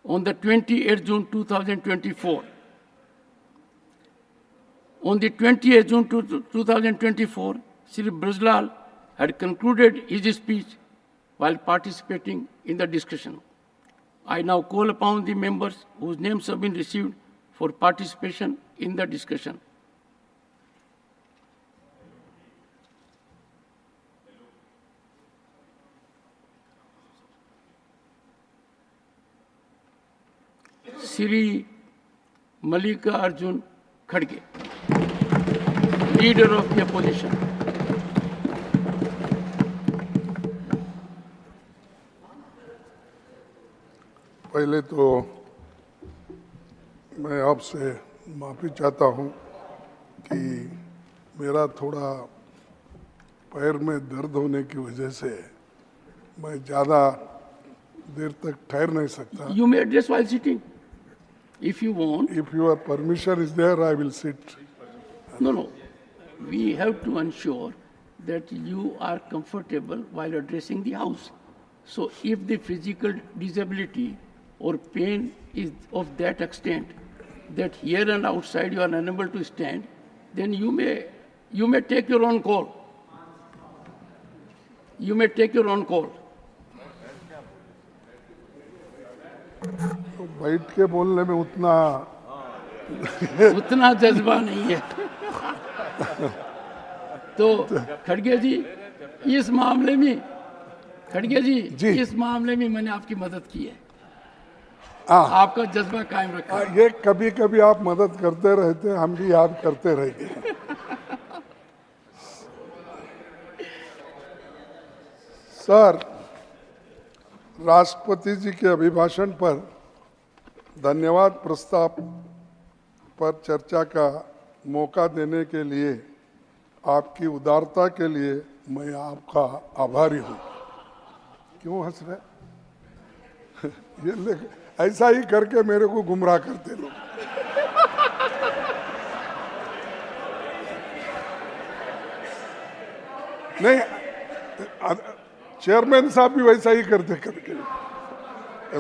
on the 28th June 2024. On the 28th June 2024, Shri Brajlal had concluded his speech while participating in the discussion. I now call upon the members whose names have been received for participation in the discussion. Shri Malika Arjun Khadge, Leader of the Opposition. पहले तो मैं आपसे माफ़ी चाहता हूं कि मेरा थोड़ा पैर में दर्द होने की वजह से मैं ज़्यादा देर तक ठहर नहीं सकता. You may address while sitting, if you want. If your permission is there, I will sit. No. We have to ensure that you are comfortable while addressing the House. So if the physical disability or pain is of that extent that here and outside you are unable to stand, then you may take your own call. You may take your own call. तो बैठ के बोलने में उतना जज्बा नहीं है. तो खड़गे जी, इस मामले में इस मामले में मैंने आपकी मदद की है. आपका जज्बा कायम रखा. ये कभी कभी आप मदद करते रहते हैं, हम भी याद करते रहेंगे. सर, राष्ट्रपति जी के अभिभाषण पर धन्यवाद प्रस्ताव पर चर्चा का मौका देने के लिए आपकी उदारता के लिए मैं आपका आभारी हूं. क्यों हंस रहे? ये ऐसा ही करके मेरे को गुमराह करते लोग. नहीं, चेयरमैन साहब भी वैसा ही करते करके.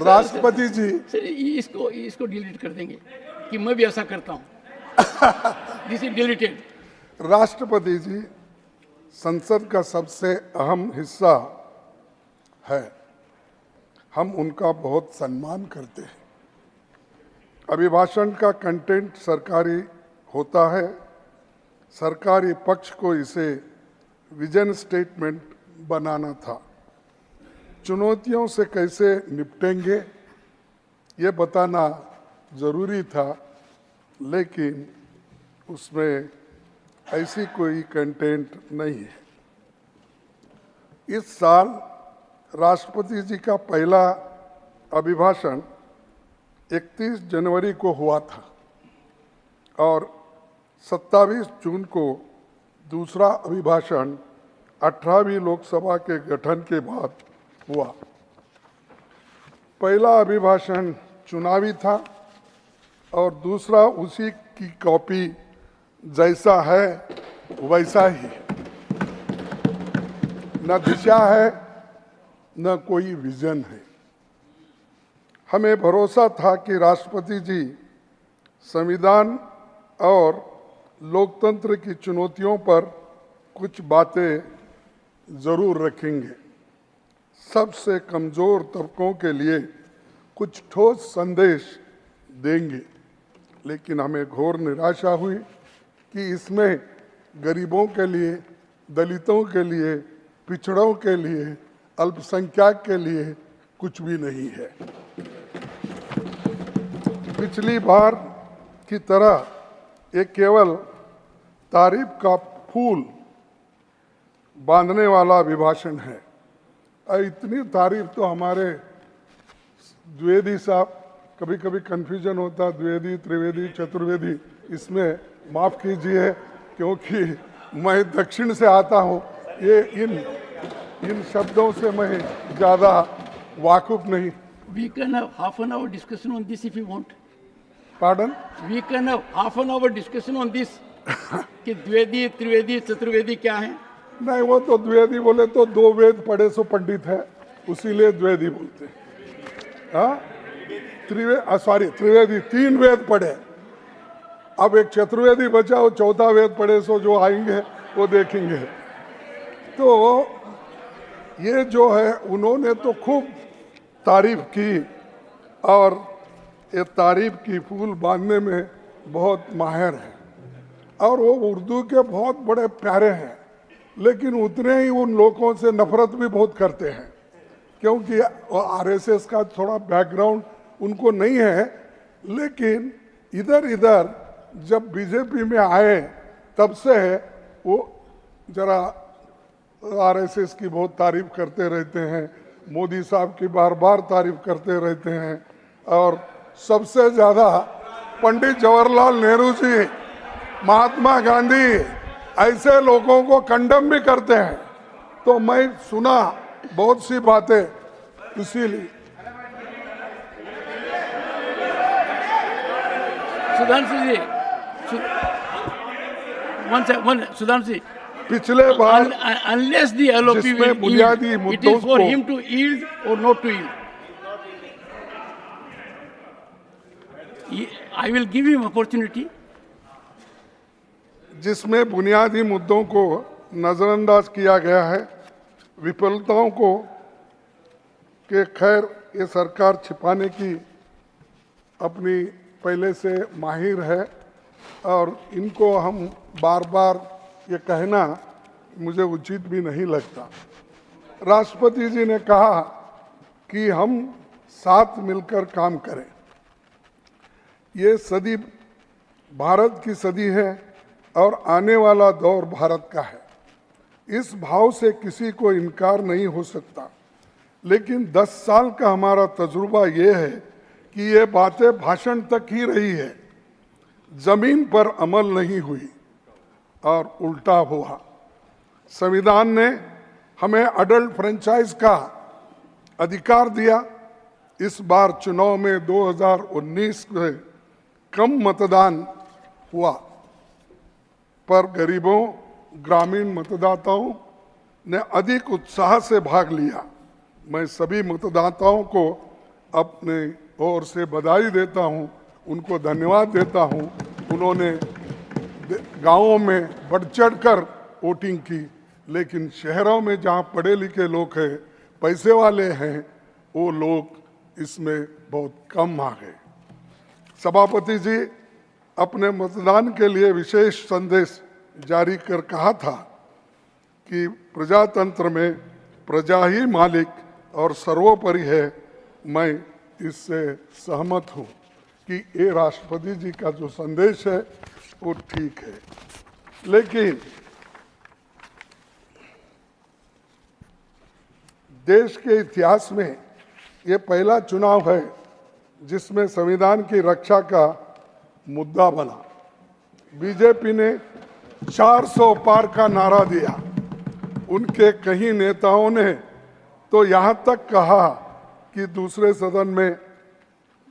राष्ट्रपति जी, इसको डिलीट कर देंगे कि मैं भी ऐसा करता हूं. This is deleted. राष्ट्रपति जी संसद का सबसे अहम हिस्सा है. हम उनका बहुत सम्मान करते हैं. अभिभाषण का कंटेंट सरकारी होता है. सरकारी पक्ष को इसे विजन स्टेटमेंट बनाना था. चुनौतियों से कैसे निपटेंगे ये बताना जरूरी था, लेकिन उसमें ऐसी कोई कंटेंट नहीं है. इस साल राष्ट्रपति जी का पहला अभिभाषण 31 जनवरी को हुआ था और 27 जून को दूसरा अभिभाषण 18वीं लोकसभा के गठन के बाद हुआ. पहला अभिभाषण चुनावी था और दूसरा उसी की कॉपी जैसा है वैसा ही. न दिशा है न कोई विजन है. हमें भरोसा था कि राष्ट्रपति जी संविधान और लोकतंत्र की चुनौतियों पर कुछ बातें जरूर रखेंगे. सबसे कमजोर तबकों के लिए कुछ ठोस संदेश देंगे. लेकिन हमें घोर निराशा हुई कि इसमें गरीबों के लिए, दलितों के लिए, पिछड़ों के लिए, अल्पसंख्यक के लिए कुछ भी नहीं है. पिछली बार की तरह ये केवल तारीफ का फूल बांधने वाला अभिभाषण है. इतनी तारीफ तो हमारे द्विवेदी साहब, कभी कभी कंफ्यूजन होता, द्विवेदी, त्रिवेदी, चतुर्वेदी, इसमें माफ कीजिए क्योंकि मैं दक्षिण से आता हूँ. ये इन शब्दों से मैं ज़्यादा वाकुफ नहीं. We can have half an hour discussion on this if you want. Pardon? We can have half an hour discussion on this. कि द्विवेदी, त्रिवेदी, चतुर्वेदी क्या है? नहीं, वो तो द्विवेदी बोले तो दो वेद पढ़े सो पंडित है, उसीलिए द्विवेदी बोलते हैं. हाँ, त्रिवेदी 3 वेद पढ़े, अब एक चतुर्वेदी बचा, वो 4था वेद पढ़े, सो जो आएंगे वो देखेंगे। तो ये जो है उन्होंने तो खूब तारीफ की और ये तारीफ की फूल बांधने में बहुत माहिर है और वो उर्दू के बहुत बड़े प्यारे हैं, लेकिन उतने ही उन लोगों से नफरत भी बहुत करते हैं क्योंकि आरएसएस का थोड़ा बैकग्राउंड उनको नहीं है। लेकिन इधर इधर जब बीजेपी में आए तब से वो जरा आरएसएस की बहुत तारीफ करते रहते हैं, मोदी साहब की बार बार तारीफ करते रहते हैं और सबसे ज़्यादा पंडित जवाहरलाल नेहरू जी, महात्मा गांधी ऐसे लोगों को कंडम भी करते हैं। तो मैं सुना बहुत सी बातें, इसीलिए सुधांशु जी, सुधांशु जी, पिछले बार unless the LOP जिसमें will बुनियादी yield, it मुद्दों is for को- him to yield or not to yield. I will give him opportunity. जिसमें बुनियादी मुद्दों को नजरअंदाज किया गया है, विफलताओं को के खैर ये सरकार छिपाने की अपनी पहले से माहिर है और इनको हम बार बार ये कहना मुझे उचित भी नहीं लगता। राष्ट्रपति जी ने कहा कि हम साथ मिलकर काम करें। ये सदी भारत की सदी है और आने वाला दौर भारत का है। इस भाव से किसी को इनकार नहीं हो सकता, लेकिन 10 साल का हमारा तजुर्बा ये है कि ये बातें भाषण तक ही रही है, जमीन पर अमल नहीं हुई और उल्टा हुआ। संविधान ने हमें अडल्ट फ्रेंचाइज का अधिकार दिया। इस बार चुनाव में 2019 में कम मतदान हुआ, पर गरीबों ग्रामीण मतदाताओं ने अधिक उत्साह से भाग लिया। मैं सभी मतदाताओं को अपने ओर से बधाई देता हूं, उनको धन्यवाद देता हूं। उन्होंने गांवों में बढ़ चढ़कर वोटिंग की, लेकिन शहरों में जहां पढ़े लिखे लोग हैं, पैसे वाले हैं, वो लोग इसमें बहुत कम आ गए। सभापति जी अपने मतदान के लिए विशेष संदेश जारी कर कहा था कि प्रजातंत्र में प्रजा ही मालिक और सर्वोपरि है। मैं इससे सहमत हूं कि ये राष्ट्रपति जी का जो संदेश है वो ठीक है, लेकिन देश के इतिहास में ये पहला चुनाव है जिसमें संविधान की रक्षा का मुद्दा बना। बीजेपी ने 400 पार का नारा दिया। उनके कई नेताओं ने तो यहाँ तक कहा कि दूसरे सदन में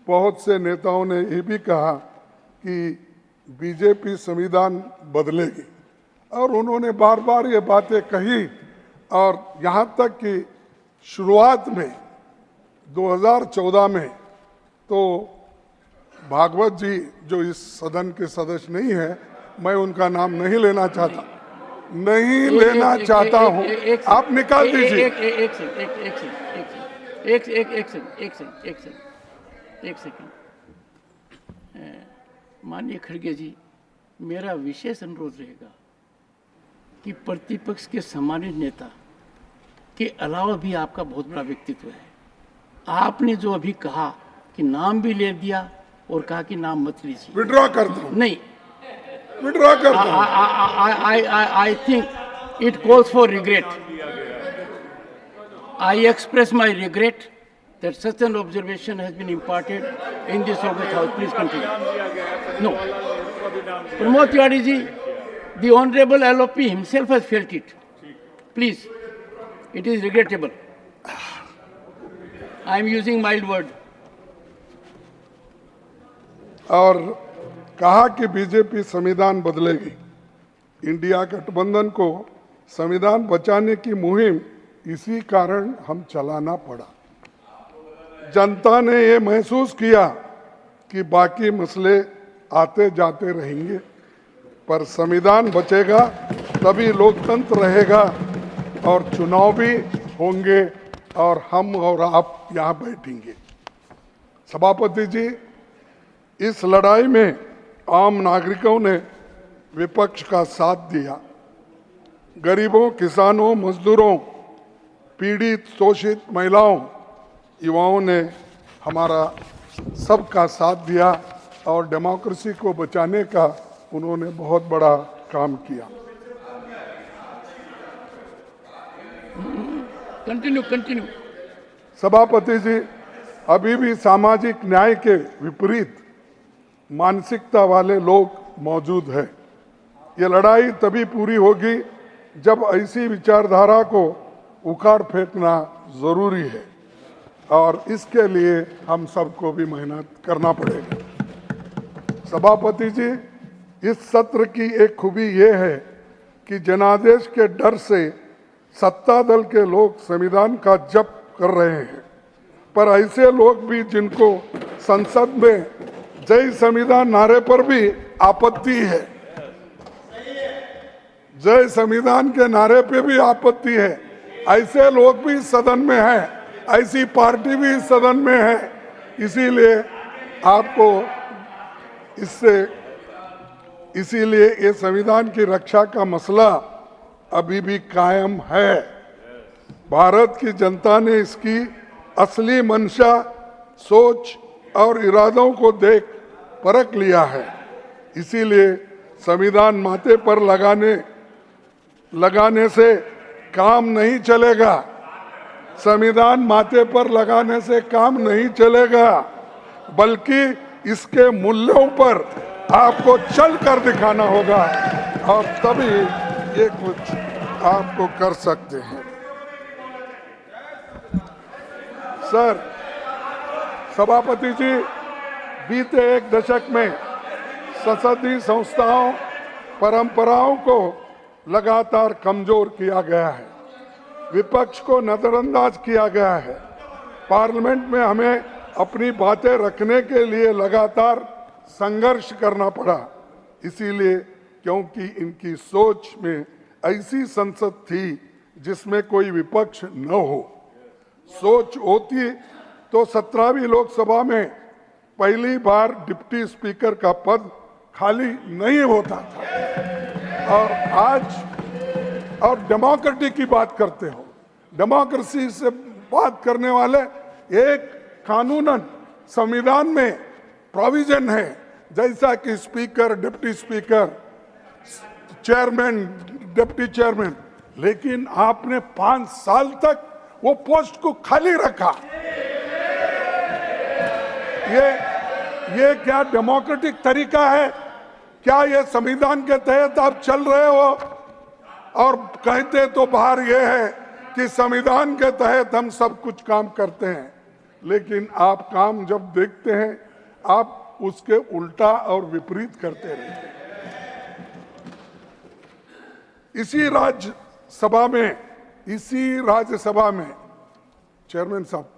बहुत से नेताओं ने ये भी कहा कि बीजेपी संविधान बदलेगी, और उन्होंने बार बार ये बातें कही। और यहाँ तक कि शुरुआत में 2014 में तो भागवत जी, जो इस सदन के सदस्य नहीं है, मैं उनका नाम नहीं लेना चाहता, हूँ। आप निकाल दीजिए। एक सेकंड। माननीय खड़गे जी, मेरा विशेष अनुरोध रहेगा कि प्रतिपक्ष के सम्मानित नेता के अलावा भी आपका बहुत बड़ा व्यक्तित्व है। आपने जो अभी कहा कि नाम भी ले दिया और कहा कि नाम मत लीजिए, विड्रॉ करता हूं। नहीं, विड्रॉ करता हूं। I think it calls for regret. I express my regret that such an observation has been imparted in this August House. Please continue. No. Pramod Tiwari ji, the Honorable LOP himself has felt it. Please, it is regrettable. I am using mild word. और कहा कि BJP संविधान बदलेगी। India गठबंधन को संविधान बचाने की मुहिम इसी कारण हम चलाना पड़ा। जनता ने ये महसूस किया कि बाकी मसले आते जाते रहेंगे, पर संविधान बचेगा तभी लोकतंत्र रहेगा और चुनाव भी होंगे और हम और आप यहाँ बैठेंगे। सभापति जी, इस लड़ाई में आम नागरिकों ने विपक्ष का साथ दिया। गरीबों, किसानों, मजदूरों, पीड़ित, शोषित महिलाओं, युवाओं ने हमारा सबका साथ दिया और डेमोक्रेसी को बचाने का उन्होंने बहुत बड़ा काम किया। कंटिन्यू। सभापति जी, अभी भी सामाजिक न्याय के विपरीत मानसिकता वाले लोग मौजूद हैं। ये लड़ाई तभी पूरी होगी जब ऐसी विचारधारा को उखाड़ फेंकना जरूरी है और इसके लिए हम सबको भी मेहनत करना पड़ेगा। सभापति जी, इस सत्र की एक खूबी ये है कि जनादेश के डर से सत्ता दल के लोग संविधान का जप कर रहे हैं, पर ऐसे लोग भी जिनको संसद में जय संविधान नारे पर भी आपत्ति है, जय संविधान के नारे पे भी आपत्ति है, ऐसे लोग भी सदन में हैं, ऐसी पार्टी भी सदन में है। इसीलिए आपको इसीलिए ये संविधान की रक्षा का मसला अभी भी कायम है। भारत की जनता ने इसकी असली मंशा, सोच और इरादों को देख परख लिया है। इसीलिए संविधान माथे पर लगाने से काम नहीं चलेगा। संविधान माथे पर लगाने से काम नहीं चलेगा, बल्कि इसके मूल्यों पर आपको चल कर दिखाना होगा और तभी ये कुछ आपको कर सकते हैं। सर, सभापति जी, बीते एक दशक में संसदीय संस्थाओं, परंपराओं को लगातार कमजोर किया गया है, विपक्ष को नजरअंदाज किया गया है। पार्लियामेंट में हमें अपनी बातें रखने के लिए लगातार संघर्ष करना पड़ा, इसीलिए क्योंकि इनकी सोच में ऐसी संसद थी जिसमें कोई विपक्ष न हो। सोच होती तो 17वीं लोकसभा में पहली बार डिप्टी स्पीकर का पद खाली नहीं होता था। और आज और डेमोक्रेसी की बात करते हो, डेमोक्रेसी से बात करने वाले एक कानूनन संविधान में प्रोविजन है, जैसा कि speaker, deputy speaker, chairman, deputy chairman, लेकिन आपने 5 साल तक वो पोस्ट को खाली रखा। ये क्या डेमोक्रेटिक तरीका है? क्या ये संविधान के तहत आप चल रहे हो? और कहते तो बाहर ये है कि संविधान के तहत हम सब कुछ काम करते हैं, लेकिन आप काम जब देखते हैं आप उसके उल्टा और विपरीत करते रहते हैं। इसी राज्यसभा में चेयरमैन साहब,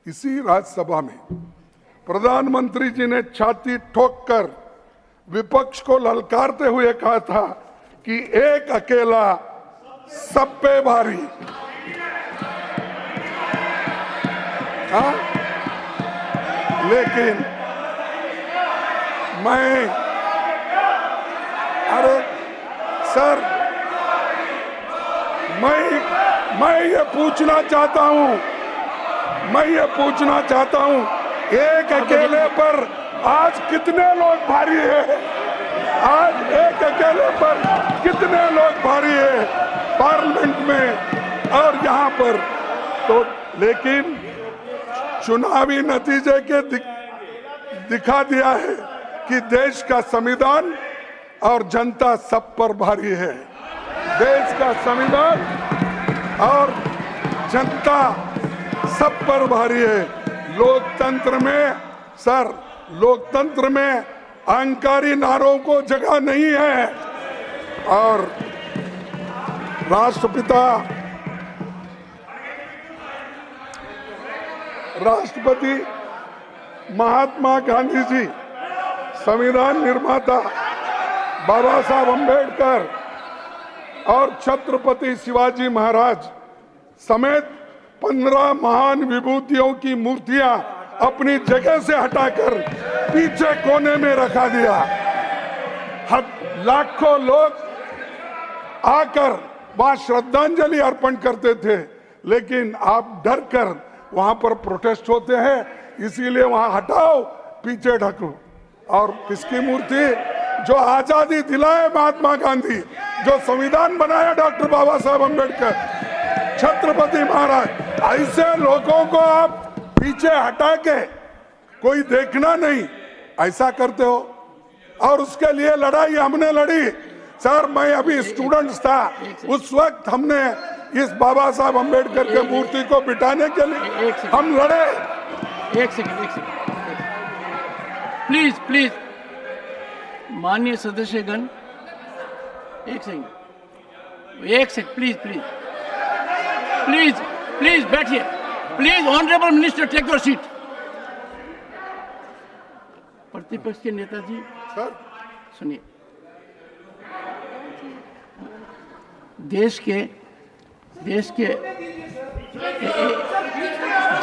इसी राज्यसभा में प्रधानमंत्री जी ने छाती ठोककर विपक्ष को ललकारते हुए कहा था कि एक अकेला सब पे भारी। हाँ, लेकिन अरे सर, मैं ये पूछना चाहता हूं, एक अकेले पर आज कितने लोग भारी है? आज एक अकेले पर कितने लोग भारी है पार्लियामेंट में और यहाँ पर? तो लेकिन चुनावी नतीजे के दिखा दिया है कि देश का संविधान और जनता सब पर भारी है। देश का संविधान और जनता सब पर भारी है। लोकतंत्र में अहंकारी नारों को जगह नहीं है। और राष्ट्रपति महात्मा गांधी जी, संविधान निर्माता बाबा साहब अम्बेडकर और छत्रपति शिवाजी महाराज समेत 15 महान विभूतियों की मूर्तियां अपनी जगह से हटाकर पीछे कोने में रखा दिया। लाखों लोग आकर वहां श्रद्धांजलि अर्पण करते थे, लेकिन आप डर कर वहां पर प्रोटेस्ट होते हैं, इसीलिए वहां हटाओ, पीछे ढको। और किसकी मूर्ति? जो आजादी दिलाए महात्मा गांधी, जो संविधान बनाया डॉक्टर बाबा साहब अम्बेडकर, छत्रपति महाराज, ऐसे लोगों को आप पीछे हटा के कोई देखना नहीं, ऐसा करते हो। और उसके लिए लड़ाई हमने लड़ी सर, मैं अभी स्टूडेंट्स था, उस वक्त हमने इस बाबा साहब अम्बेडकर के मूर्ति को बिठाने के लिए हम लड़े। एक सेकंड प्लीज प्लीज, माननीय सदस्यगण, एक second please please please please बैठिए। Please honourable minister take your seat. प्रतिपक्ष के नेताजी सर, सुनिए, देश के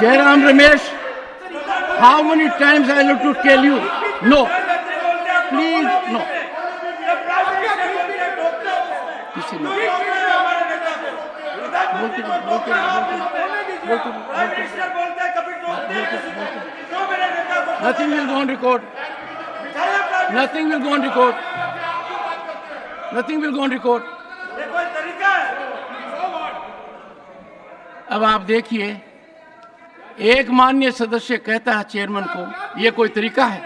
Jairam Ramesh, how many times I have to tell you, no please no, किसी ने nothing will go on record, nothing will go on record, nothing will go on record। अब आप देखिए, एक माननीय सदस्य कहता है चेयरमैन को, ये कोई तरीका है?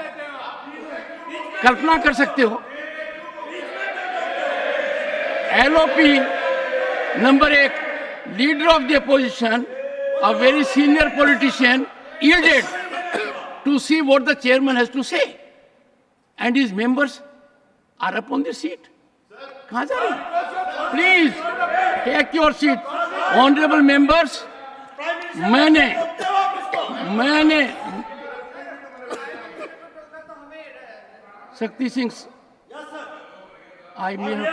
कल्पना कर सकते हो, LOP number 1, leader of the opposition, a very senior politician, yielded to see what the chairman has to say, and his members are up on the seat. कहाँ जा रहे हैं? Please take your seat, honorable members. मैंने Shakti Singh, I may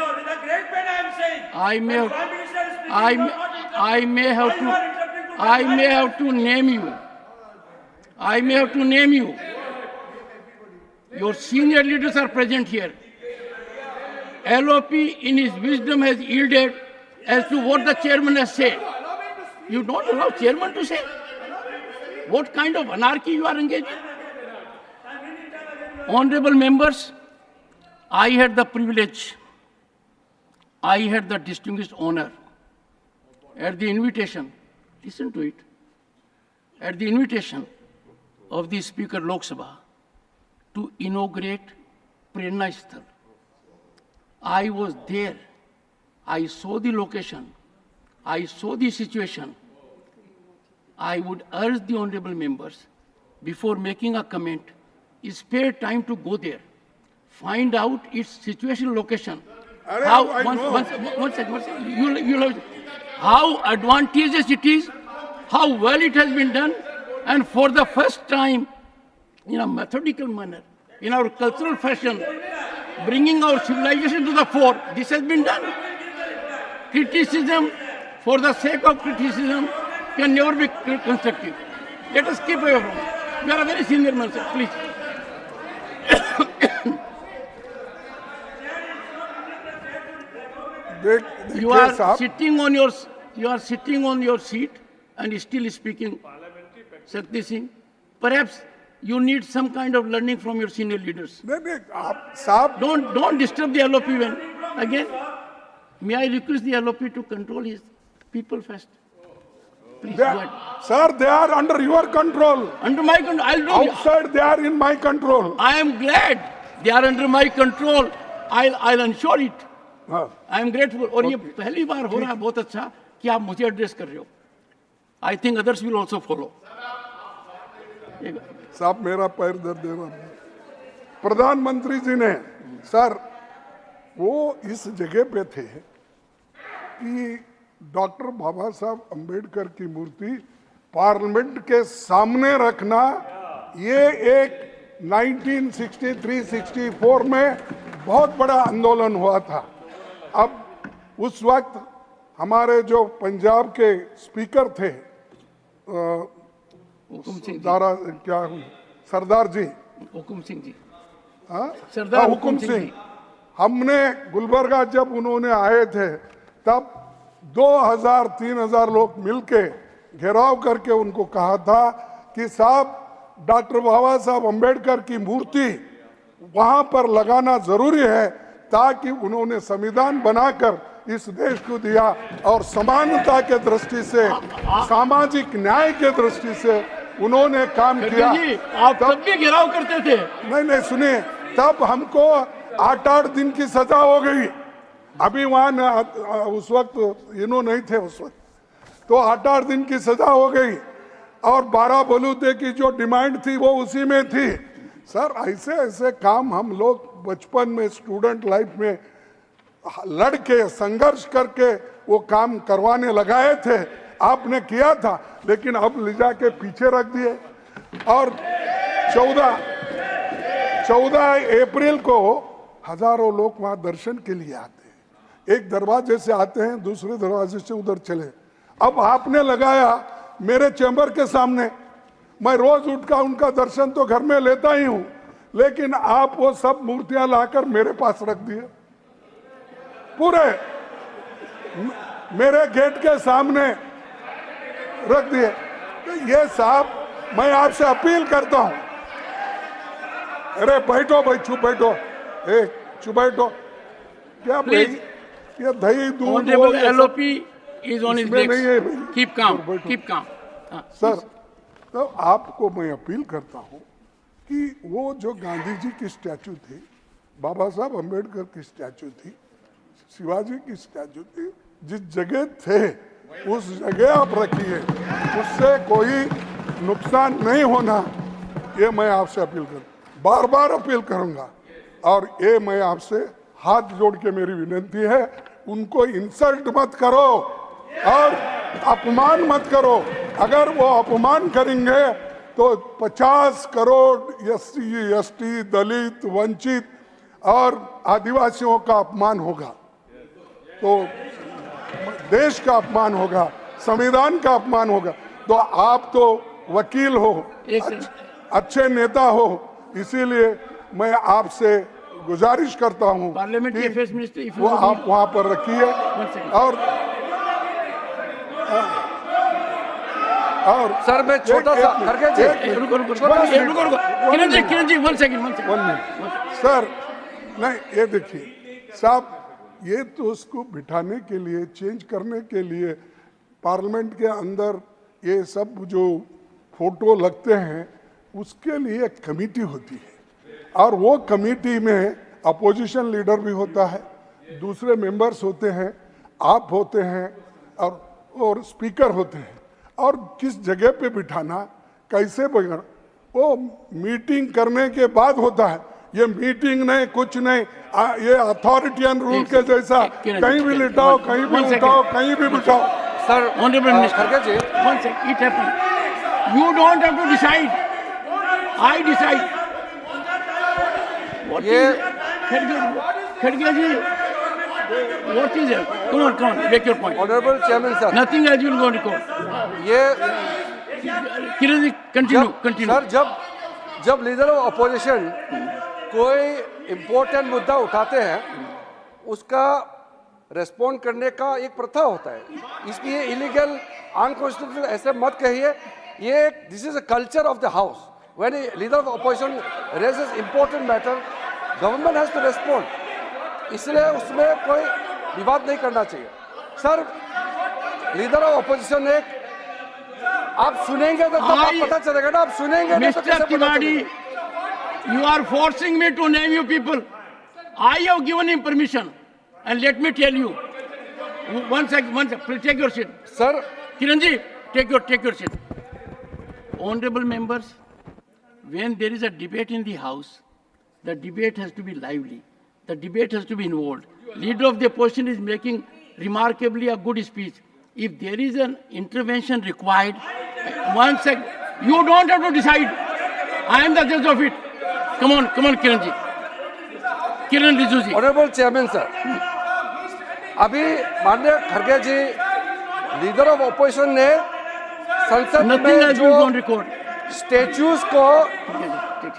have to name you. Your senior leaders are present here. LOP in his wisdom has yielded as to what the chairman has said. You don't allow chairman to say? What kind of anarchy you are engaged in? Honorable members, I had the privilege, I had the distinguished honor, at the invitation, listen to it, at the invitation of the Speaker Lok Sabha to inaugurate Prerna Sthal. I was there, I saw the location, I saw the situation. I would urge the honorable members, before making a comment, spare time to go there, find out its situation, location. One second, you'll have, how advantageous it is, how well it has been done, and for the first time, in a methodical manner, in our cultural fashion, bringing our civilization to the fore, this has been done. Criticism, for the sake of criticism, can never be constructive. Let us keep away from it. You are a very senior man, sir, please. You are sitting on your seat and still speaking, Shakti Singh. Perhaps you need some kind of learning from your senior leaders. Don't disturb the LOP when again. May I request the LOP to control his people first? Please go ahead. Sir, they are under your control. Under my control. I'll do. Outside, they are in my control. I am glad they are under my control. I'll ensure it. I am grateful. और ये पहली बार हो रहा है, बहुत अच्छा कि आप मुझे एड्रेस कर रहे हो. I think others will also follow. साहब मेरा पैर दर्द दे रहा है. प्रधानमंत्री जी ने सर वो इस जगह पे थे कि डॉक्टर बाबा साहब अंबेडकर की मूर्ति पार्लियामेंट के सामने रखना, ये एक 1963-64 में बहुत बड़ा आंदोलन हुआ था। अब उस वक्त हमारे जो पंजाब के स्पीकर थे सरदार जी, हुकुम सिंह जी, सरदार हुकुम सिंह, हमने गुलबर्गा जब उन्होंने आए थे तब 2000-3000 लोग मिलके घेराव करके उनको कहा था कि साहब डॉक्टर बाबा साहब अम्बेडकर की मूर्ति वहां पर लगाना जरूरी है, ताकि उन्होंने संविधान बनाकर इस देश को दिया और समानता के दृष्टि से, सामाजिक न्याय के दृष्टि से उन्होंने काम किया। आप तब भी घेराव करते थे? नहीं, सुनिए, तब हमको 8-8 दिन की सजा हो गई। अभी वहां उस वक्त इन्होंने नहीं थे उस वक्त, तो 8-8 दिन की सजा हो गई और 12 बलूते की जो डिमांड थी वो उसी में थी। सर, ऐसे ऐसे काम हम लोग बचपन में स्टूडेंट लाइफ में लड़के संघर्ष करके वो काम करवाने लगाए थे, आपने किया था, लेकिन अब ले जाके पीछे रख दिए। और 14 अप्रैल को हजारों लोग वहां दर्शन के लिए आते हैं, एक दरवाजे से आते हैं, दूसरे दरवाजे से उधर चले। अब आपने लगाया मेरे चैम्बर के सामने, मैं रोज उठकर उनका दर्शन तो घर में लेता ही हूं, लेकिन आप वो सब मूर्तियां लाकर मेरे पास रख दिए, पूरे मेरे गेट के सामने रख दिए। तो ये साहब, मैं आपसे अपील करता हूं, अरे बैठो भाई, चुप बैठो, चुप बैठो, क्या ये दही दूध LOP is on his legs. Keep calm. Keep calm. Sir, तो आपको मैं अपील करता हूं कि वो जो गांधी जी की स्टैचू थी, बाबा साहब अम्बेडकर की स्टैचू थी, शिवाजी की स्टैचू थी, जिस जगह थे उस जगह आप रखिए, उससे कोई नुकसान नहीं होना, ये मैं आपसे अपील बार बार अपील करूंगा। और ये मैं आपसे हाथ जोड़ के मेरी विनती है, उनको इंसल्ट मत करो और अपमान मत करो। अगर वो अपमान करेंगे तो 50 करोड़ एससी, एसटी, दलित, वंचित और आदिवासियों का अपमान होगा, तो देश का अपमान होगा, संविधान का अपमान होगा। तो आप तो वकील हो, अच्छे नेता हो, इसीलिए मैं आपसे गुजारिश करता हूं कि वो आप वहां पर रखिए। और सर, मैं छोटा सा किरण जी 1 सेकंड सर, नहीं, ये देखिए साहब, ये तो उसको बिठाने के लिए, चेंज करने के लिए पार्लियामेंट के अंदर ये सब जो फोटो लगते हैं, उसके लिए एक कमेटी होती है और वो कमेटी में अपोजिशन लीडर भी होता है, दूसरे मेंबर्स होते हैं, आप होते हैं और स्पीकर होते हैं। और किस जगह पे बिठाना, कैसे बिठाना, वो मीटिंग करने के बाद होता है। ये मीटिंग नहीं, कुछ नहीं, ये अथॉरिटियन रूल के जैसा कहीं भी लिटाओ, कहीं भी उठाओ, कहीं भी बिठाओ। Sir, honourable minister, it happen, you don't have to decide, I decide. खड़गे ji, what is it? Come on, make your point. Honorable Chairman sir, nothing else will go on record. ये किरण जी, continue. सर, जब leader of opposition कोई important मुद्दा उठाते हैं, उसका respond करने का एक प्रथा होता है, इसलिए इलीगल, अनकॉन्स्टिट्यूशनल ऐसे मत कहिए। ये this is a culture of the house. When a leader of opposition raises important matter, government has to respond, इसलिए उसमें कोई विवाद नहीं करना चाहिए। सर, लीडर ऑफ अपोजिशन ने, आप सुनेंगे तो तब पता चलेगा ना, आप सुनेंगे नहीं तो कैसे पता चलेगा? You are forcing me to name you people. I have given him permission, and let me tell you. One second, please take your seat. Sir, Kiran ji, take your seat. Honorable members, when there is a debate in the House, the debate has to be lively. The debate has to be involved. Leader of the opposition is making remarkably a good speech. If there is an intervention required, One sec. You don't have to decide. I am the judge of it. Come on, Kiran ji. Kiran Rijiju ji. Honourable chairman sir, अभी माननीय खड़गे ji leader of opposition ने संसद Nothing में has जो been on record. Statues को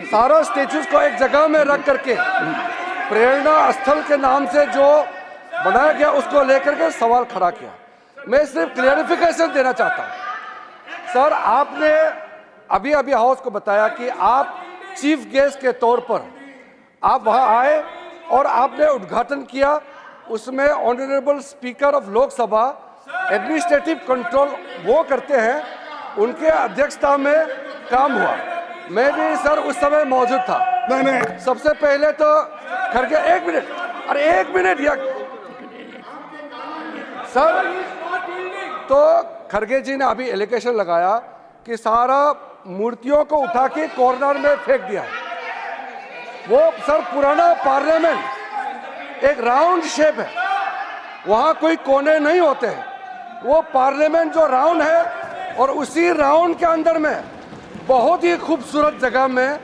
सारा statues को एक जगह में रख करके प्रेरणा स्थल के नाम से जो बनाया गया उसको लेकर के सवाल खड़ा किया। मैं सिर्फ क्लियरिफिकेशन देना चाहता हूं सर, आपने अभी अभी हाउस को बताया कि आप चीफ गेस्ट के तौर पर आप वहां आए और आपने उद्घाटन किया। उसमें honourable speaker of Lok Sabha administrative control वो करते हैं, उनके अध्यक्षता में काम हुआ। मैं भी सर उस समय मौजूद था। नहीं सबसे पहले तो खड़गे, एक मिनट या सर, तो खड़गे जी ने अभी एलिगेशन लगाया कि सारा मूर्तियों को उठा के कॉर्नर में फेंक दिया है। वो सर पुराना पार्लियामेंट एक राउंड शेप है, वहां कोई कोने नहीं होते हैं। वो पार्लियामेंट जो राउंड है और उसी राउंड के अंदर में बहुत ही खूबसूरत जगह में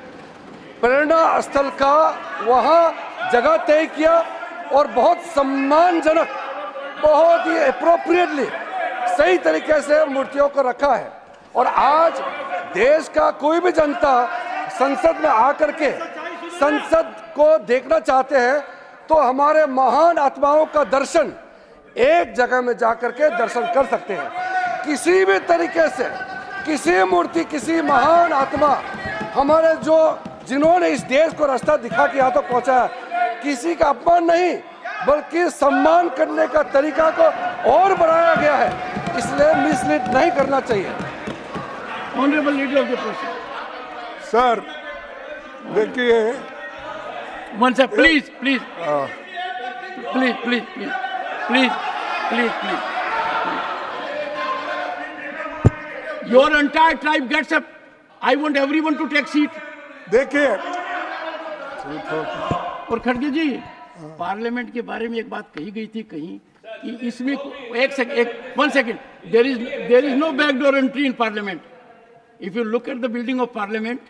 प्रेरणा स्थल का वहां जगह तय किया और बहुत सम्मानजनक, बहुत ही अप्रोप्रिएटली सही तरीके से मूर्तियों को रखा है। और आज देश का कोई भी जनता संसद में आकर के संसद को देखना चाहते हैं तो हमारे महान आत्माओं का दर्शन एक जगह में जाकर के दर्शन कर सकते हैं। किसी भी तरीके से किसी मूर्ति, किसी महान आत्मा हमारे जो जिन्होंने इस देश को रास्ता दिखा के यहाँ तक पहुंचा है, किसी का अपमान नहीं बल्कि सम्मान करने का तरीका को और बढ़ाया गया है, इसलिए मिसलीड नहीं करना चाहिए। Honourable leader of the opposition sir, देखिए one second please please please please please please please please your entire tribe gets up. I want everyone to take seat. देखिए और खड़गे जी, पार्लियामेंट के बारे में एक बात कही गई थी कहीं कि इसमें one second, there is no backdoor entry in parliament. If you look at the building of parliament,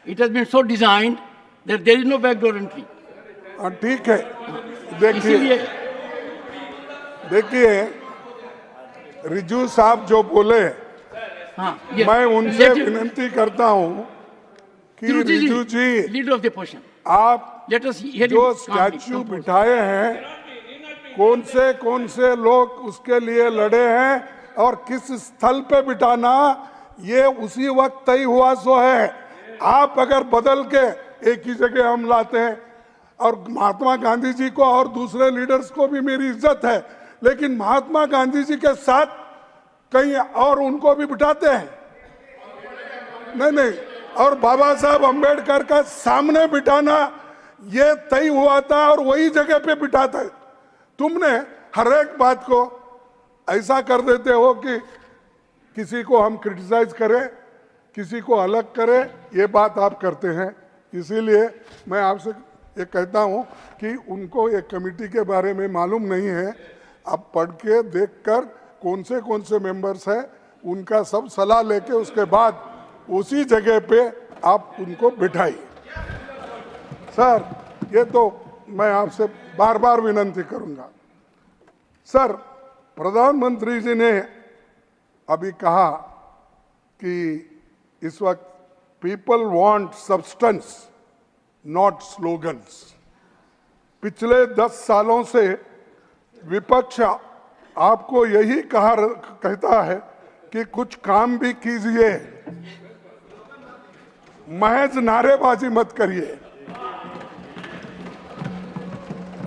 it has been so designed that there is no backdoor entry. ठीक है, इसीलिए देखिए रिजू साहब जो बोले, हाँ, मैं उनसे विनती करता हूं कि रिजू जी, लीडर ऑफ द ऑपोजिशन, आप लेट अस जो स्टैच्यू बिठाए हैं, कौन से लोग उसके लिए लड़े हैं और किस स्थल पे बिठाना, ये उसी वक्त तय हुआ सो है। आप अगर बदल के एक ही जगह हम लाते हैं, और महात्मा गांधी जी को और दूसरे लीडर्स को भी मेरी इज्जत है, लेकिन महात्मा गांधी जी के साथ कहीं और उनको भी बिठाते हैं, नहीं, और बाबा साहब अंबेडकर का सामने बिठाना ये तय हुआ था और वही जगह पे बिठाता है। तुमने हर एक बात को ऐसा कर देते हो कि किसी को हम क्रिटिसाइज करें, किसी को अलग करें, ये बात आप करते हैं। इसीलिए मैं आपसे ये कहता हूं कि उनको एक कमेटी के बारे में मालूम नहीं है। आप पढ़ के देखकर कौन से मेंबर्स हैं उनका सब सलाह लेके उसके बाद उसी जगह पे आप उनको बिठाइए। सर, ये तो मैं आपसे बार बार विनती करूंगा। सर, प्रधानमंत्री जी ने अभी कहा कि इस वक्त people want substance not slogans. पिछले 10 सालों से विपक्ष आपको यही कहता है कि कुछ काम भी कीजिए, महज नारेबाजी मत करिए।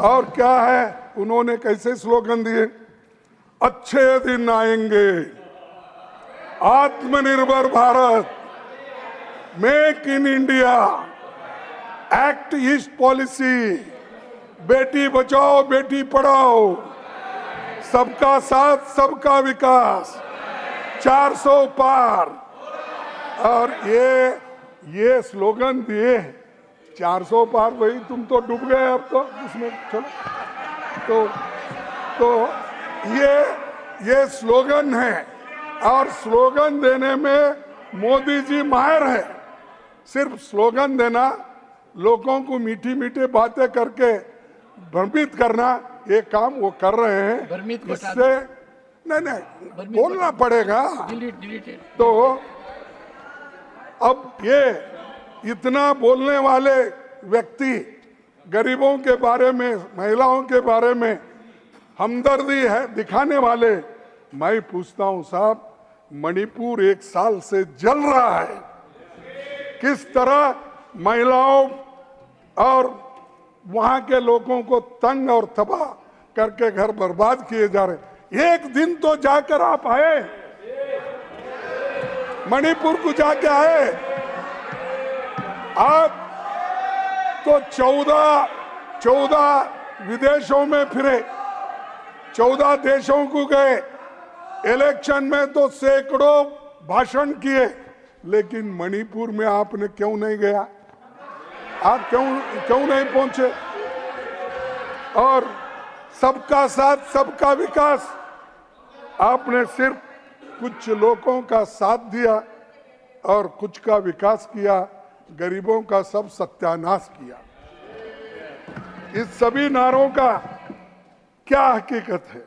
और क्या है, उन्होंने कैसे स्लोगन दिए, अच्छे दिन आएंगे, आत्मनिर्भर Bharat, make in India, act east policy, Beti Bachao Beti Padhao, सबका साथ सबका विकास, 400 पार। और ये स्लोगन दिए, 400 पार, वही तुम तो डूब गए अब तो इसमें। चलो तो ये स्लोगन है। और स्लोगन देने में मोदी जी माहिर है। सिर्फ स्लोगन देना, लोगों को मीठी मीठी बातें करके भ्रमित करना, ये काम वो कर रहे हैं। भ्रमित को इससे नहीं बोलना पड़ेगा। डिलीटेड। तो अब ये इतना बोलने वाले व्यक्ति गरीबों के बारे में, महिलाओं के बारे में हमदर्दी है दिखाने वाले, मैं पूछता हूं साहब, मणिपुर 1 साल से जल रहा है। किस तरह महिलाओं और वहां के लोगों को तंग और तबाह करके घर बर्बाद किए जा रहे। एक दिन तो जाकर आप आए, मणिपुर को जाके आए। आप तो 14 विदेशों में फिरे, 14 देशों को गए, इलेक्शन में तो सैकड़ों भाषण किए, लेकिन मणिपुर में आपने क्यों नहीं गया? आप क्यों नहीं पहुंचे? और सबका साथ सबका विकास, आपने सिर्फ कुछ लोगों का साथ दिया और कुछ का विकास किया, गरीबों का सब सत्यानाश किया। इस सभी नारों का क्या हकीकत है,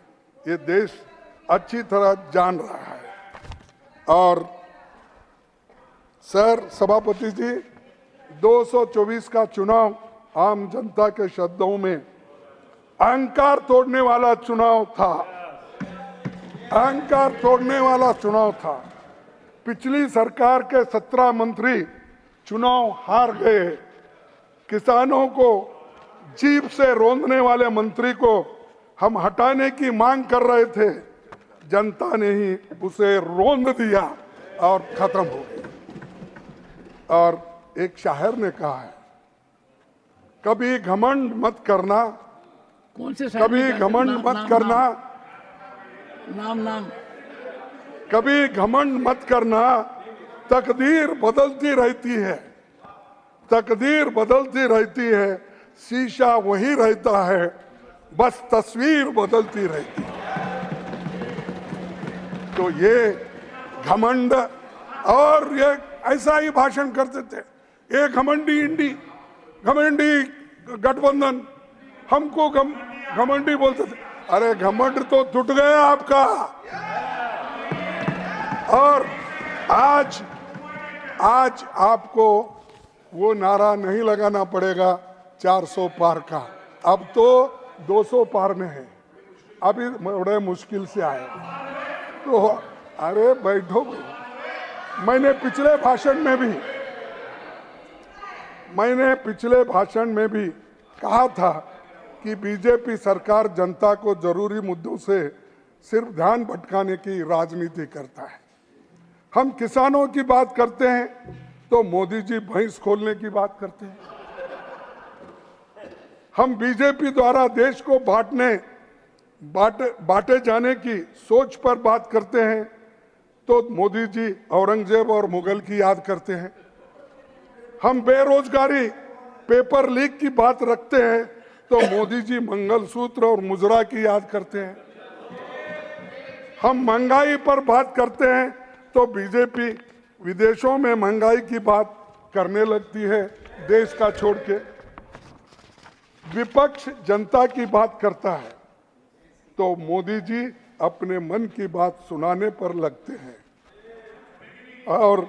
ये देश अच्छी तरह जान रहा है। और सर सभापति जी, 224 का चुनाव आम जनता के शब्दों में अहंकार तोड़ने वाला चुनाव था, अहंकार तोड़ने वाला चुनाव था। पिछली सरकार के 17 मंत्री चुनाव हार गए। किसानों को जीभ से रोंदने वाले मंत्री को हम हटाने की मांग कर रहे थे, जनता ने ही उसे रोंद दिया और खत्म हो गई। और एक शायर ने कहा है, कभी घमंड मत करना, कौन से शायर कभी ने कहा? घमंड नाम- मत नाम- करना, नाम कभी घमंड मत करना, तकदीर बदलती रहती है, तकदीर बदलती रहती है, शीशा वही रहता है, बस तस्वीर बदलती रहती है। तो ये घमंड, और ये ऐसा ही भाषण करते थे, ये घमंडी इंडी, घमंडी गठबंधन, हमको घमंडी बोलते थे। अरे घमंड तो टूट गया आपका। और आज आपको वो नारा नहीं लगाना पड़ेगा 400 पार का, अब तो 200 पार में है। अभी बड़े मुश्किल से आए तो अरे बैठो। मैंने पिछले भाषण में भी कहा था कि बीजेपी सरकार जनता को जरूरी मुद्दों से सिर्फ ध्यान भटकाने की राजनीति करता है। हम किसानों की बात करते हैं तो मोदी जी भैंस खोलने की बात करते हैं। हम बीजेपी द्वारा देश को बांटे जाने की सोच पर बात करते हैं तो मोदी जी औरंगजेब और मुगल की याद करते हैं। हम बेरोजगारी, पेपर लीक की बात रखते हैं तो मोदी जी मंगलसूत्र और मुजरा की याद करते हैं। हम महंगाई पर बात करते हैं तो बीजेपी विदेशों में महंगाई की बात करने लगती है देश का छोड़ के। विपक्ष जनता की बात करता है तो मोदी जी अपने मन की बात सुनाने पर लगते हैं। और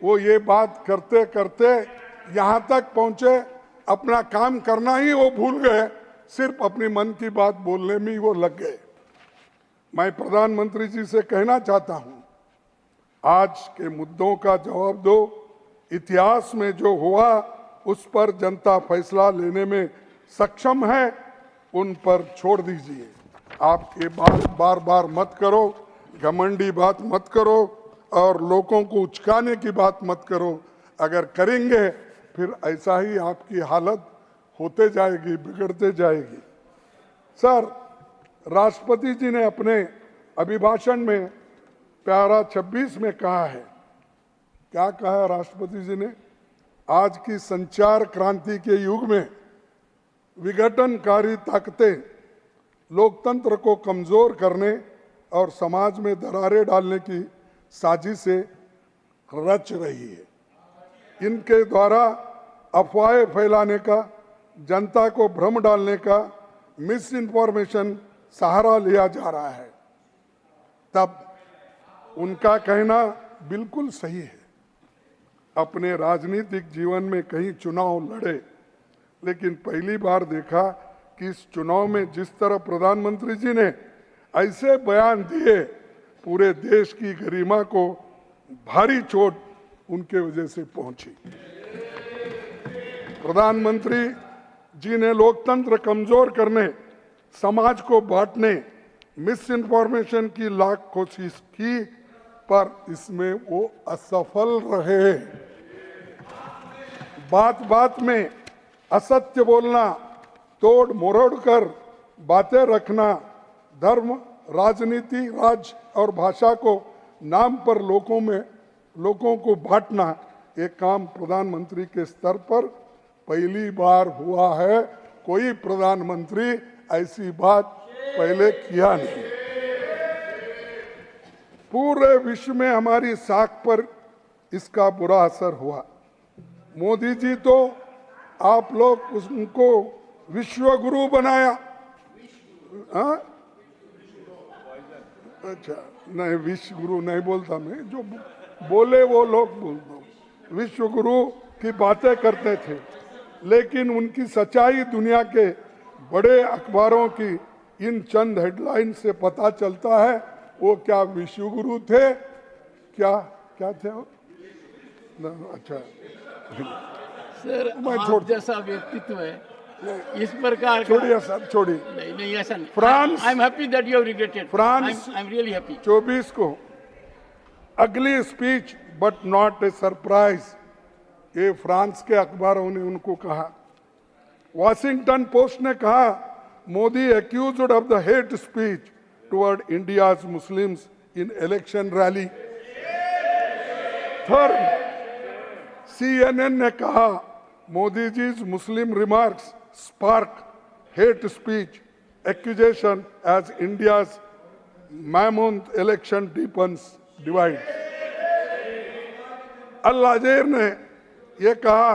वो ये बात करते करते यहाँ तक पहुँचे, अपना काम करना ही वो भूल गए, सिर्फ अपनी मन की बात बोलने में ही वो लग गए। मैं प्रधानमंत्री जी से कहना चाहता हूँ, आज के मुद्दों का जवाब दो। इतिहास में जो हुआ उस पर जनता फैसला लेने में सक्षम है, उन पर छोड़ दीजिए। आप ये बात बार बार मत करो, घमंडी बात मत करो और लोगों को उचकाने की बात मत करो। अगर करेंगे फिर ऐसा ही आपकी हालत होते जाएगी, बिगड़ते जाएगी। सर, राष्ट्रपति जी ने अपने अभिभाषण में प्यारा 26 में कहा है, क्या कहा है राष्ट्रपति जी ने? आज की संचार क्रांति के युग में विघटनकारी ताकतें लोकतंत्र को कमजोर करने और समाज में दरारें डालने की साजिशें रच रही है। इनके द्वारा अफवाहें फैलाने का, जनता को भ्रम डालने का, मिस इन्फॉर्मेशन सहारा लिया जा रहा है। तब उनका कहना बिल्कुल सही है। अपने राजनीतिक जीवन में कई चुनाव लड़े, लेकिन पहली बार देखा कि इस चुनाव में जिस तरह प्रधानमंत्री जी ने ऐसे बयान दिए, पूरे देश की गरिमा को भारी चोट उनके वजह से पहुंची। प्रधानमंत्री जी ने लोकतंत्र कमजोर करने, समाज को बांटने, मिस इन्फॉर्मेशन की लाख कोशिश की, पर इसमें वो असफल रहे। बात बात में असत्य बोलना, तोड़ मरोड़ कर बातें रखना, धर्म, राजनीति, राज्य और भाषा को नाम पर लोगों को बांटना, ये काम प्रधानमंत्री के स्तर पर पहली बार हुआ है। कोई प्रधानमंत्री ऐसी बात पहले किया नहीं। पूरे विश्व में हमारी साख पर इसका बुरा असर हुआ। मोदी जी तो आप लोग उनको विश्व गुरु बनाया। हाँ? अच्छा, नहीं विश्व गुरु नहीं बोलता मैं, जो बोले वो लोग बोलता हूँ। विश्व गुरु की बातें करते थे, लेकिन उनकी सच्चाई दुनिया के बड़े अखबारों की इन चंद हेडलाइन से पता चलता है। वो क्या विश्व गुरु थे? क्या थे वो? अच्छा सर, मैं आप जैसा व्यक्तित्व है, इस प्रकार छोड़िए सर, छोड़िए। नहीं ऐसा नहीं। France, I am happy that you have regretted. France I am really happy. 24 को अगली speech but not a surprise, ये फ्रांस के अखबारों ने उनको कहा। वॉशिंगटन पोस्ट ने कहा, Modi accused of the hate speech toward India's Muslims in election rally. Third, CNN ने कहा, Modi जी's Muslim remarks spark hate speech accusation as India's mammoth election deepens divide. अल अज़हर ने ये कहा,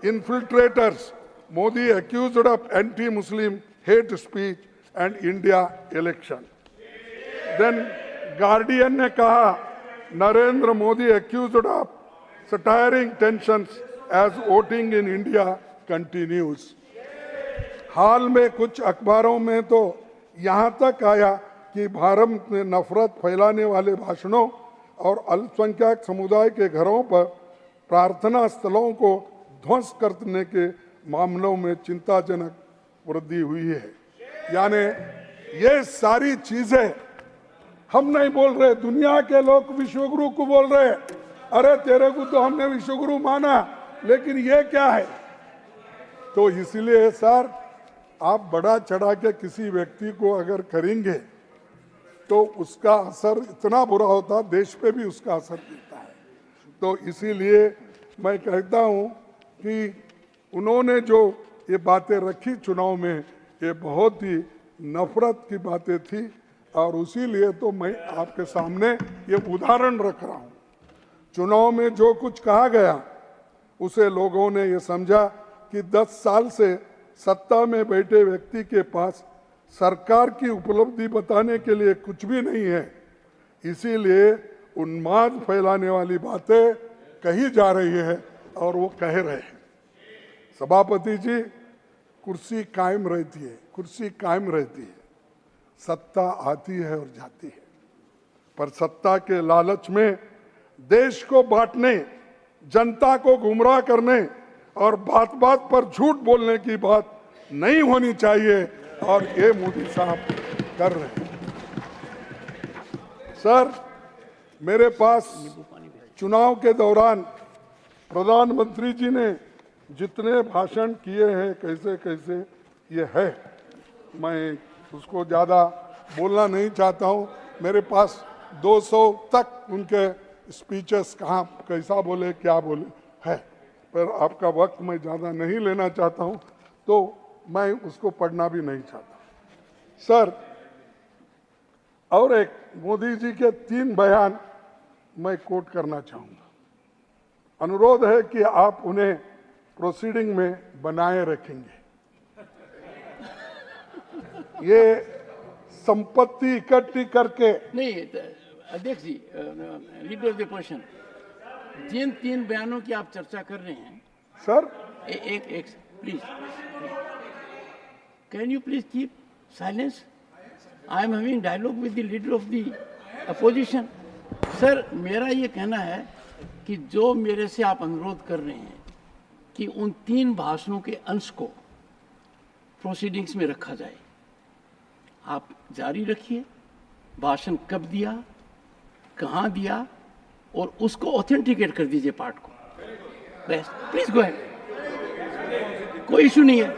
infiltrators, Modi accused of anti-Muslim hate speech and India election. Then Guardian ने कहा, Narendra Modi accused of stirring tensions as voting in India continues. हाल में कुछ अखबारों में तो यहाँ तक आया कि भारत में नफरत फैलाने वाले भाषणों और अल्पसंख्यक समुदाय के घरों पर प्रार्थना स्थलों को ध्वंस करने के मामलों में चिंताजनक वृद्धि हुई है। यानी ये सारी चीजें हम नहीं बोल रहे, दुनिया के लोग विश्वगुरु को बोल रहे, अरे तेरे को तो हमने विश्वगुरु माना, लेकिन ये क्या है? तो इसलिए सर, आप बड़ा चढ़ा के किसी व्यक्ति को अगर करेंगे तो उसका असर इतना बुरा होता, देश पे भी उसका असर दिखता है। तो इसीलिए मैं कहता हूँ कि उन्होंने जो ये बातें रखी चुनाव में, ये बहुत ही नफरत की बातें थी, और उसीलिए तो मैं आपके सामने ये उदाहरण रख रहा हूँ। चुनाव में जो कुछ कहा गया, उसे लोगों ने ये समझा कि 10 साल से सत्ता में बैठे व्यक्ति के पास सरकार की उपलब्धि बताने के लिए कुछ भी नहीं है। इसीलिए उन्माद फैलाने वाली बातें कही जा रही है और वो कह रहे हैं। सभापति जी, कुर्सी कायम रहती है, कुर्सी कायम रहती है, सत्ता आती है और जाती है, पर सत्ता के लालच में देश को बांटने, जनता को गुमराह करने और बात बात पर झूठ बोलने की बात नहीं होनी चाहिए, और ये मोदी साहब कर रहे हैं। सर, मेरे पास चुनाव के दौरान प्रधानमंत्री जी ने जितने भाषण किए हैं, कैसे कैसे ये है, मैं उसको ज़्यादा बोलना नहीं चाहता हूँ। मेरे पास 200 तक उनके स्पीचेस कहाँ कैसा बोले क्या बोले है, पर आपका वक्त मैं ज़्यादा नहीं लेना चाहता हूँ, तो मैं उसको पढ़ना भी नहीं चाहता। सर, और एक मोदी जी के 3 बयान मैं कोट करना चाहूंगा। अनुरोध है कि आप उन्हें प्रोसीडिंग में बनाए रखेंगे। ये संपत्ति इकट्ठी करके नहीं, अध्यक्ष जी, लीडर ऑफ द पोजिशन, जिन 3 बयानों की आप चर्चा कर रहे हैं, सर एक please, can you please keep silence? I am having dialogue with the leader of the opposition. Sir, मेरा ये कहना है कि जो मेरे से आप अनुरोध कर रहे हैं कि उन 3 भाषणों के अंश को प्रोसीडिंग्स में रखा जाए, आप जारी रखिए। भाषण कब दिया, कहाँ दिया, और उसको ऑथेंटिकेट कर दीजिए पार्ट को। प्लीज गो अहेड, कोई इशू नहीं है।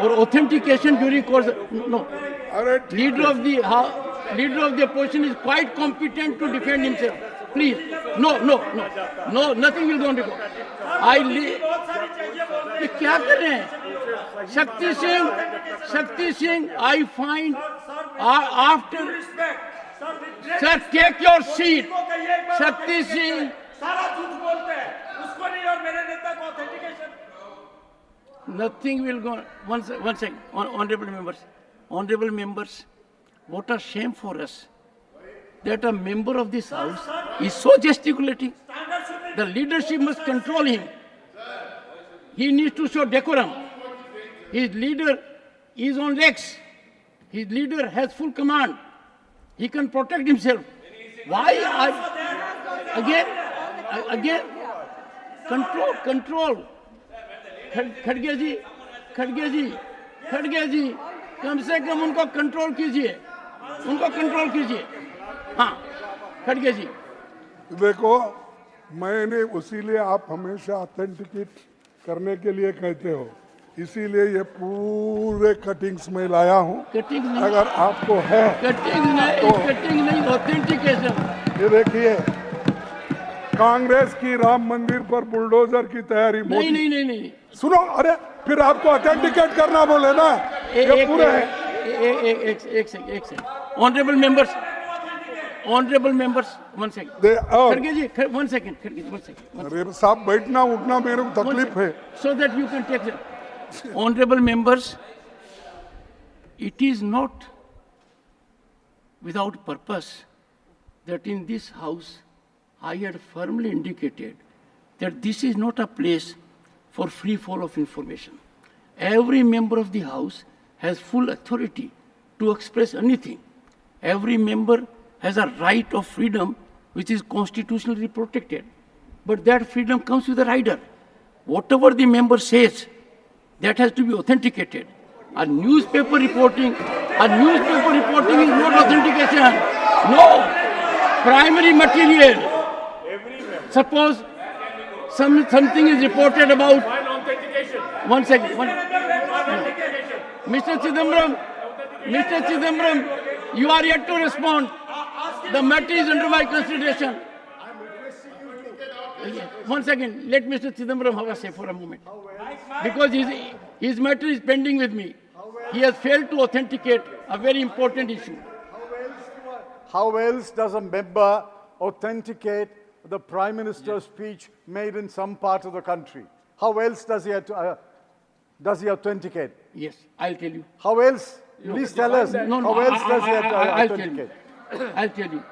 और ऑथेंटिकेशन ड्यूरिंग कोर्स, नो, अरे leader of the opposition is quite competent to defend himself. Please, no, nothing will go on record. ये क्या कर रहे हैं? Shakti Singh, I find after, sir take your seat. Shakti Singh, सारा झूठ बोलते हैं, उसको नहीं और मेरे नेता को authentication. nothing will go. One second, honorable members, what a shame for us that a member of this house is so gesticulating. The leadership must control him. He needs to show decorum. His leader is on legs. His leader has full command. He can protect himself. Why? Again, control. खड़गे जी, कम से कम उनको control कीजिए, हाँ, खड़गे जी। देखो, मैंने उसीलिए आप हमेशा ऑथेंटिकेट करने के लिए कहते हो, इसीलिए ये पूरे कटिंग्स में लाया हूँ। कटिंग नहीं, अगर आपको है कटिंग नहीं, ऑथेंटिकेशन। ये देखिए, कांग्रेस की राम मंदिर पर बुलडोजर की तैयारी। नहीं, सुनो, अरे फिर आपको ऑथेंटिकेट करना बोले ना, ये पूरे है। एक second, honourable members, one second, खड़गे जी, वन सेकंड। अरे साहब, बैठना उठना मेरे को तकलीफ है। So that you can take it. Honorable members, it is not without purpose that in this house I had firmly indicated that this is not a place for free fall of information. Every member of the house has full authority to express anything. Every member has a right of freedom which is constitutionally protected. But that freedom comes with a rider. Whatever the member says, that has to be authenticated. A newspaper reporting is not authentication. No, primary material. Suppose something is reported about. One second. Mr. Chidambaram, you are yet to respond. The matter is under my consideration. One second, let Mr. Chidambaram have a say for a moment. Because his matter is pending with me. He has failed to authenticate a very important issue. How else does a member authenticate the Prime Minister's speech made in some part of the country? How else does he authenticate? Yes, I'll tell you. How else? Please tell us. How else does he authenticate? I'll tell you.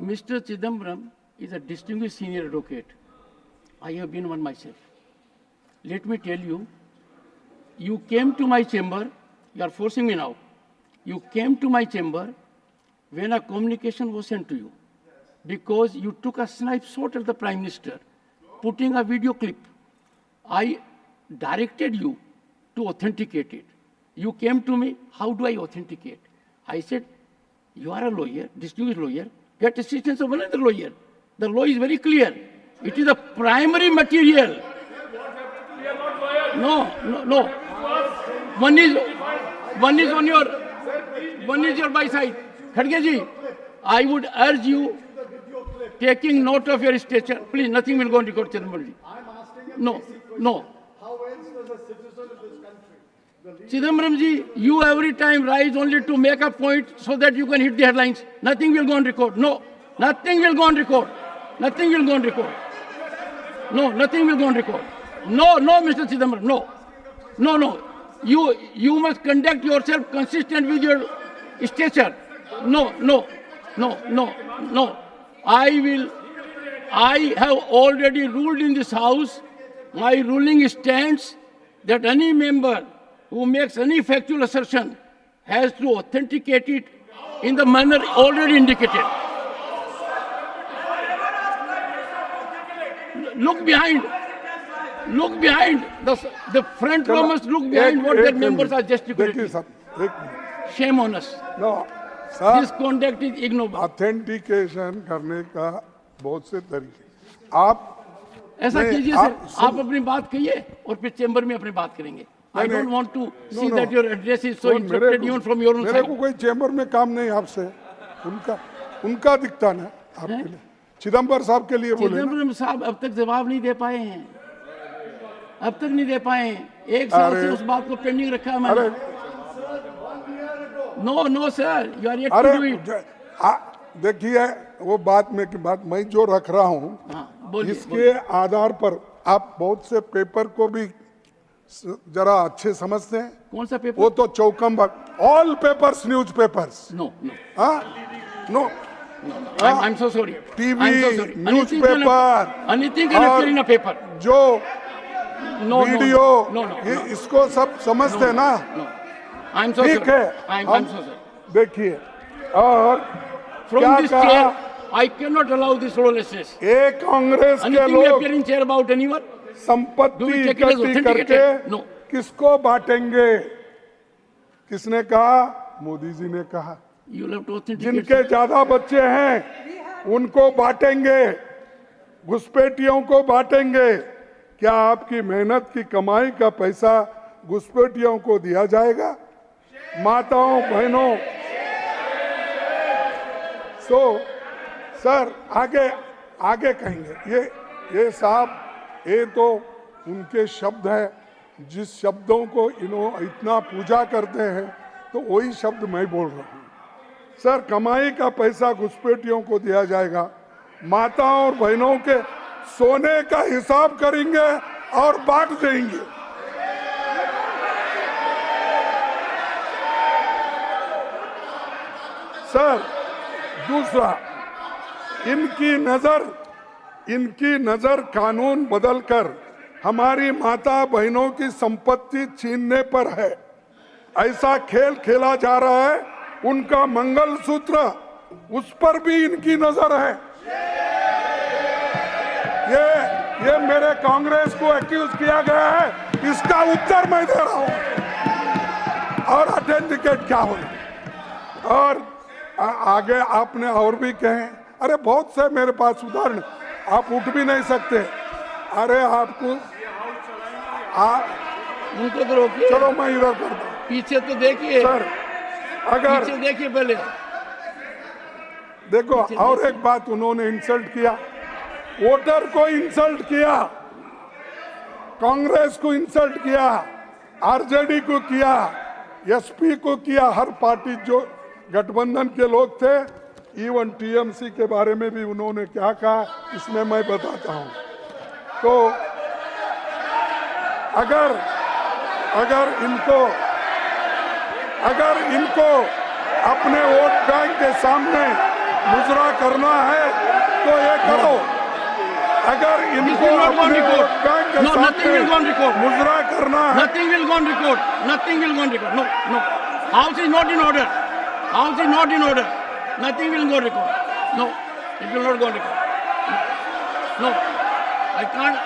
Mr. Chidambaram is a distinguished senior advocate. I have been one myself. Let me tell you, you came to my chamber, you are forcing me now. You came to my chamber when a communication was sent to you because you took a snipe shot at the Prime Minister, putting a video clip. I directed you to authenticate it. You came to me, how do I authenticate? I said, you are a lawyer, distinguished lawyer, get assistance of another lawyer. The law is very clear. It is a primary material. No. One is your by side. Khadge ji, I would urge you, taking note of your stature. Please, nothing will go on record, Chidambaram ji. No. How else does a citizen of this country? Chidambaram ji, you every time rise only to make a point so that you can hit the headlines. Nothing will go on record. No. Nothing will go on record. Nothing will go on record. No, nothing will go on record. No, Mr. Chidambaram, no. You must conduct yourself consistent with your stature. No. I have already ruled in this House. My ruling stands that any member who makes any factual assertion has to authenticate it in the manner already indicated. Look behind. The front row must look behind what their members are देखिए gesticulating. सब एक minute Shame on us. No This sir conduct is ignoble. Authentication करने का बहुत से तरीके आप ऐसा नहीं, कीजिए आप सर, आप अपनी बात कहिए और फिर चेंबर में अपनी बात करेंगे. I नहीं, don't want to no, see no. that your address is so interrupted even from your own मेरे side. को कोई चेंबर में काम नहीं आपसे उनका दिखता ना आपके लिए चिदम्बर साहब के लिए बोले ना। चिदम्बरम साहब अब तक जवाब नहीं दे पाए हैं. अब तक नहीं दे पाए हैं. एक साल से उस बात को पेंडिंग रखा है अरे मैंने. No, sir. You are yet to अरे do it. देखिए वो बात में की बात मैं जो रख रहा हूँ हाँ, बोलिए. इसके आधार पर आप बहुत से पेपर को भी जरा अच्छे समझते हैं कौन सा पेपर? वो तो चौकम्बक all papers newspapers No. No I'm so sorry. TV, I'm so sorry. newspaper, Anything can appear in a paper. जो No. Video No. इसको सब समझते हैं ना No. I'm so ठीक sorry. है I'm so sorry. देखिए और From क्या this कहा chair, I cannot allow this lawlessness. एक कांग्रेस के Anything will लोग appear in chair about anyone? Do संपत्ति we take it as इकट्ठी authenticated? करके No. किसको बांटेंगे किसने कहा मोदी जी ने कहा You will have to authenticate. जिनके ज्यादा बच्चे हैं उनको बांटेंगे घुसपैठियों को बांटेंगे क्या आपकी मेहनत की कमाई का पैसा घुसपैठियों को दिया जाएगा माताओं बहनों सर आगे कहेंगे ये साहब ये तो उनके शब्द है जिस शब्दों को इतना पूजा करते हैं तो वही शब्द मैं बोल रहा हूँ सर कमाई का पैसा घुसपैठियों को दिया जाएगा माताओं और बहनों के सोने का हिसाब करेंगे और बांट देंगे सर दूसरा इनकी नजर कानून बदलकर हमारी माता बहनों की संपत्ति छीनने पर है ऐसा खेल खेला जा रहा है उनका मंगलसूत्र उस पर भी इनकी नजर है ये मेरे कांग्रेस को एक्यूज किया गया है इसका उत्तर मैं दे रहा हूं और ऑथेंटिकेट क्या होना और आगे आपने और भी कहे अरे बहुत से मेरे पास उदाहरण आप उठ भी नहीं सकते अरे आपको उनको तो रोकिए. चलो मैं इधर करता हूं पीछे तो देखिए. सर अगर पीछे देखिए पहले. देखो और एक बात उन्होंने इंसल्ट किया वोटर को इंसल्ट किया कांग्रेस को इंसल्ट किया आरजेडी को किया एसपी को किया हर पार्टी जो गठबंधन के लोग थे इवन टीएमसी के बारे में भी उन्होंने क्या कहा इसमें मैं बताता हूं तो अगर इनको अपने वोट बैंक के सामने मुजरा करना है तो ये करो अगर इनको अपने वोट बैंक के सामने मुजरा करना है Nothing will go on record. Nothing will go on record. No. House is not in order. House is not in order. Nothing will go on record. No, it will not go on record. No, I can't.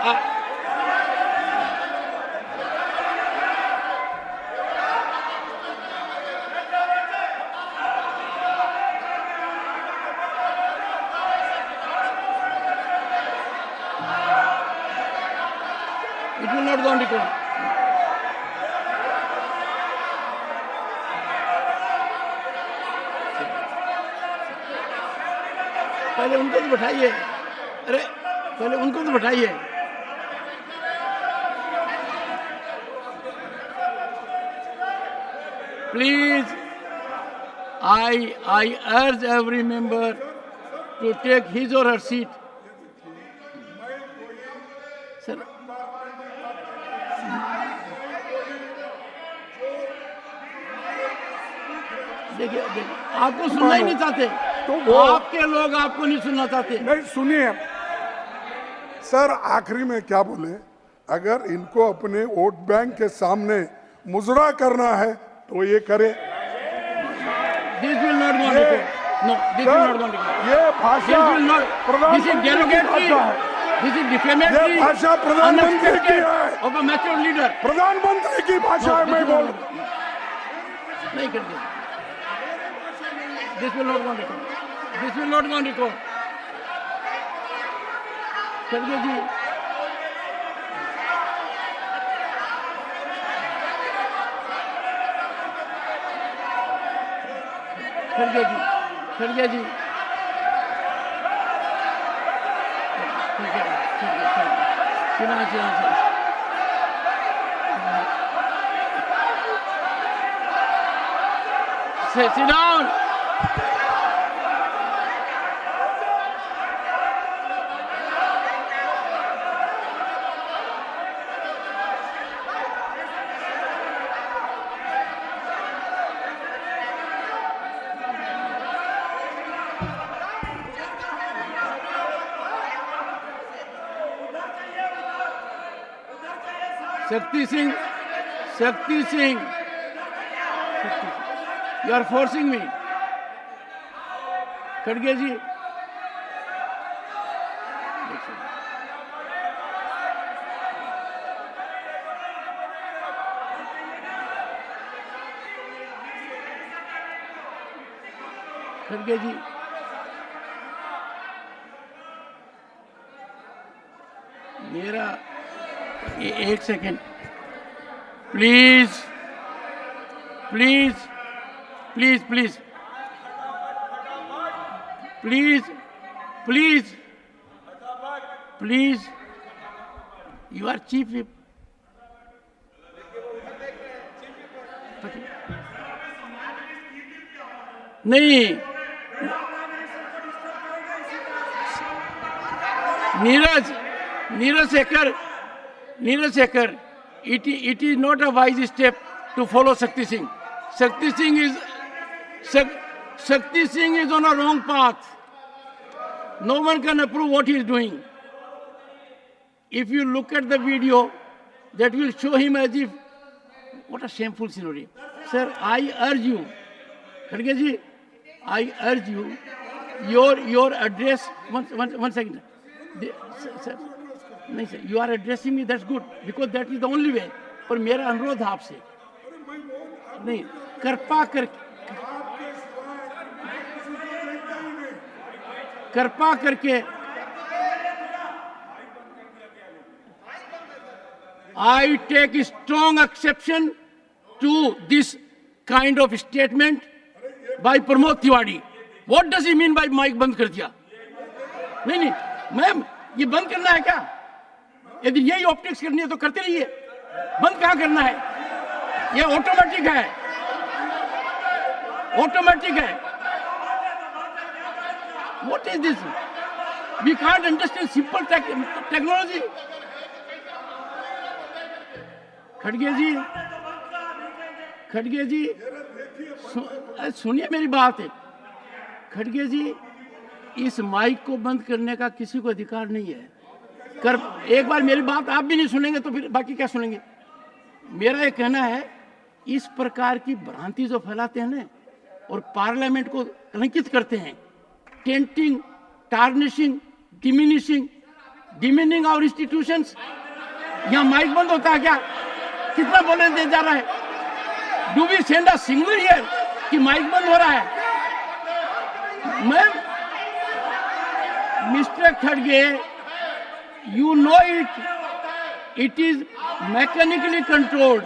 It will not go on record. पहले उनको तो बैठाइए. अरे पहले उनको तो बैठाइए. Please, I urge every member to take his or her seat. Sir, देखिए आपको सुनना ही नहीं चाहते, तो वो आपके लोग आपको नहीं सुनना चाहते। नहीं, सुनिए सर, आखिरी में क्या बोले, अगर इनको अपने वोट बैंक के सामने मुजरा करना है तो ये करे। This will not go on record. No, this will not go on record. ये भाषा This will not. This is प्रधानमंत्री की derogatory. भाषा है। This is defamatory. ये भाषा प्रधानमंत्री की है। Of a mature leader. प्रधानमंत्री की भाषा है, मैं बोल नहीं करते। This will not go on record. This will not go on record. खड़गे जी, खड़गे जी, खड़गे जी, sit down. Shakti Singh, Shakti Singh, you are forcing me. खड़गे जी, खड़गे जी, मेरा एक second please please please please please please please you are chief whip नहीं Neeraj Shekhar it is not a wise step to follow Shakti Singh. Shakti Singh is on a wrong path. No one can approve what he is doing. If you look at the video, that will show him as if, what a shameful scenario. Sir, I urge you, Khadge ji, I urge you, your address, one second. Sir, नहीं sir, you are addressing me, that's good, because that is the only way. पर मेरा अनुरोध आपसे, नहीं, कृपा करके I take strong exception to this kind of statement by Pramod Tiwari. What does he mean by mike बंद कर दिया? नहीं, मैम, ये बंद करना है क्या? यदि यही ऑप्टिक्स करनी है तो करते रहिए, बंद कहां करना है? ये ऑटोमेटिक है, ऑटोमेटिक है। What is this? We can't understand simple technology. खड़गे जी, सुनिए मेरी बात है। खड़गे जी, इस माइक को बंद करने का किसी को अधिकार नहीं है। एक बार मेरी बात आप भी नहीं सुनेंगे तो फिर बाकी क्या सुनेंगे? मेरा ये कहना है, इस प्रकार की भ्रांति जो फैलाते हैं ना और पार्लियामेंट को कलंकित करते हैं, tainting, tarnishing, demeaning our institutions. यहाँ माइक बंद होता है क्या? कितना बोलने दे जा रहा है? Do we send a signal here कि माइक बंद हो रहा है? मैम, मिस्टर खड़गे, you know it is mechanically controlled.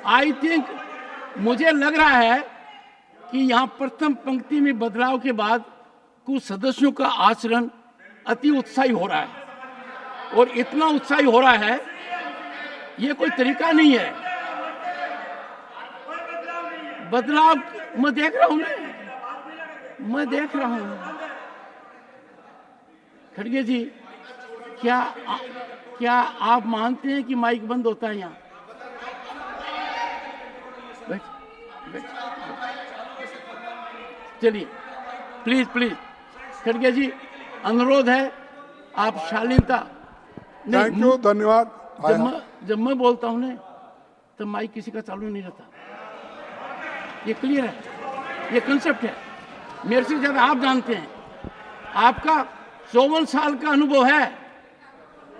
I think मुझे लग रहा है कि यहाँ प्रथम पंक्ति में बदलाव के बाद कुछ सदस्यों का आचरण अति उत्साही हो रहा है, और इतना उत्साही हो रहा है, ये कोई तरीका नहीं है। बदलाव मैं देख रहा हूं ना, मैं देख रहा हूं। खड़गे जी, क्या आप मानते हैं कि माइक बंद होता है यहाँ? चलिए प्लीज प्लीज, खड़गे जी अनुरोध है, आप शालीनता। थैंक यू, धन्यवाद। जब मैं बोलता हूं ना तो माइक किसी का चालू नहीं रहता, ये क्लियर है, ये कंसेप्ट है। मेरे से ज्यादा आप जानते हैं, आपका 54 साल का अनुभव है,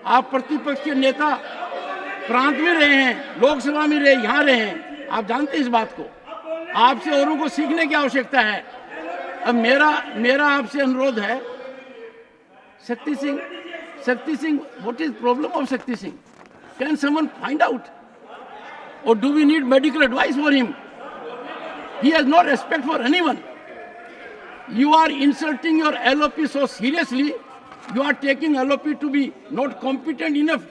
आप प्रतिपक्ष के नेता प्रांत में रहे हैं, लोकसभा में रहे, यहां रहे हैं, आप जानते हैं इस बात को। आपसे औरों को सीखने की आवश्यकता है। अब मेरा आपसे अनुरोध है, Shakti Singh, what is problem of Shakti Singh? Can someone find out? और do we need medical advice for him? He has no respect for anyone. You are insulting your LOP so seriously. You are taking LOP to be not competent enough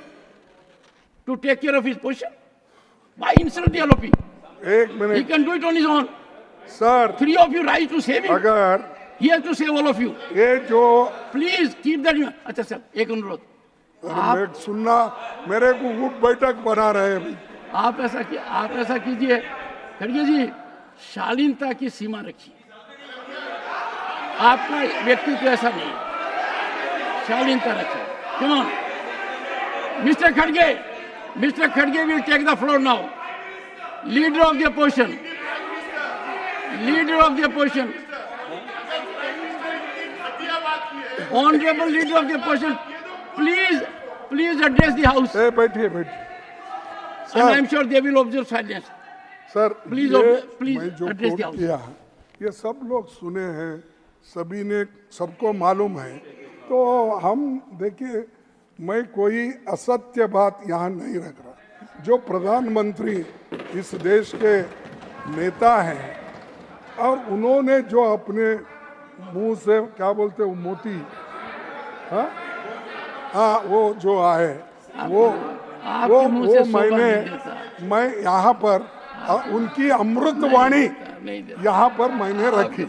to take care of his position. Why insult the LOP? एक He minute can do it on his own. Sir, 3 of you rise to save him. अगर He has to save all of you. ये जो Please keep that. अच्छा sir, एक अनुरोध, मैं सुनना, मेरे को गुट बैठक बना रहे हैं। आप ऐसा कीजिए, खड़गे जी, शालीनता की सीमा रखिए। आपका व्यक्तित्व ऐसा नहीं है, शालीनता रखिए। कम ऑन मिस्टर खड़गे will take the floor now. Leader of the opposition, honourable leader of the opposition, please address the house. बैठिए and I am sure they will observe silence. Sir, Please, please मैं जो address the coat house. किया है, ये सब लोग सुने हैं, सभी ने, सबको मालूम है। तो हम देखिए, मैं कोई असत्य बात यहाँ नहीं रख रहा। जो प्रधानमंत्री इस देश के नेता हैं और उन्होंने जो अपने मुंह से क्या बोलते हैं, मोती, हाँ वो जो आए वो मैं यहाँ पर उनकी अमृतवाणी यहाँ पर मैंने रखी।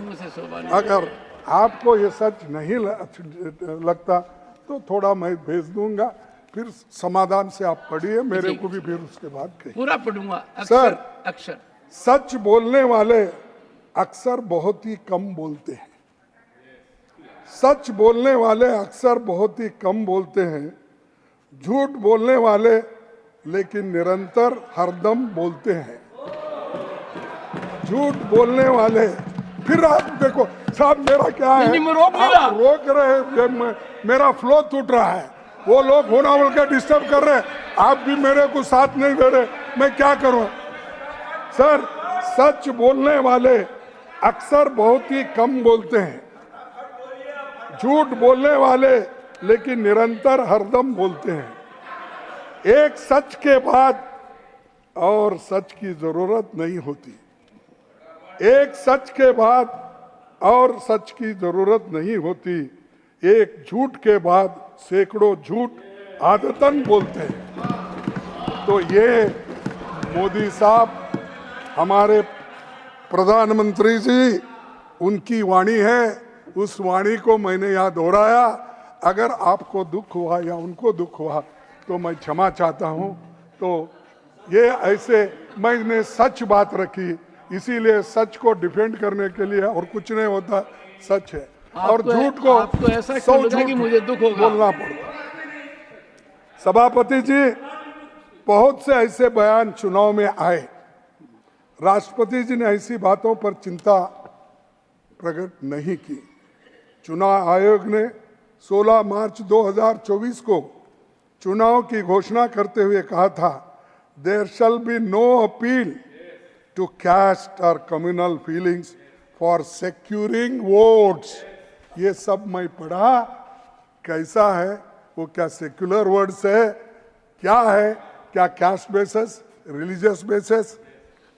अगर आपको ये सच नहीं लगता तो थोड़ा मैं भेज दूंगा, फिर समाधान से आप पढ़िए, मेरे को भी फिर उसके बाद कहिए। पूरा पढ़ूंगा। अक्सर सच बोलने वाले अक्सर बहुत ही कम बोलते हैं। सच बोलने वाले अक्सर बहुत ही कम बोलते हैं। झूठ बोलने वाले लेकिन निरंतर हरदम बोलते हैं। झूठ बोलने वाले, फिर आप देखो साहब, मेरा क्या है, आप रोक रहे हैं, मेरा फ्लो टूट रहा है, वो लोग होना बोल के डिस्टर्ब कर रहे हैं, आप भी मेरे को साथ नहीं दे रहे, मैं क्या करूं? सर, सच बोलने वाले अक्सर बहुत ही कम बोलते हैं। झूठ बोलने वाले लेकिन निरंतर हरदम बोलते हैं। एक सच के बाद और सच की जरूरत नहीं होती। एक सच के बाद और सच की जरूरत नहीं होती। एक झूठ के बाद सैकड़ों झूठ आदतन बोलते हैं। तो ये मोदी साहब, हमारे प्रधानमंत्री जी, उनकी वाणी है। उस वाणी को मैंने यहाँ दोहराया। अगर आपको दुख हुआ या उनको दुख हुआ तो मैं क्षमा चाहता हूँ। तो ये ऐसे मैंने सच बात रखी, इसीलिए सच को डिफेंड करने के लिए, और कुछ नहीं होता, सच है। और झूठ को आपको ऐसा क्यों लगा कि मुझे दुख होगा? बोलना पड़ता। सभापति जी, बहुत से ऐसे बयान चुनाव में आए। राष्ट्रपति जी ने ऐसी बातों पर चिंता प्रकट नहीं की। चुनाव आयोग ने 16 मार्च 2024 को चुनाव की घोषणा करते हुए कहा था, there shall be no appeal to caste और communal feelings for securing votes. ये सब मैं पढ़ा, कैसा है वो? क्या सेक्युलर वर्ड्स है? क्या है? क्या कास्ट बेसिस, रिलीजियस बेसिस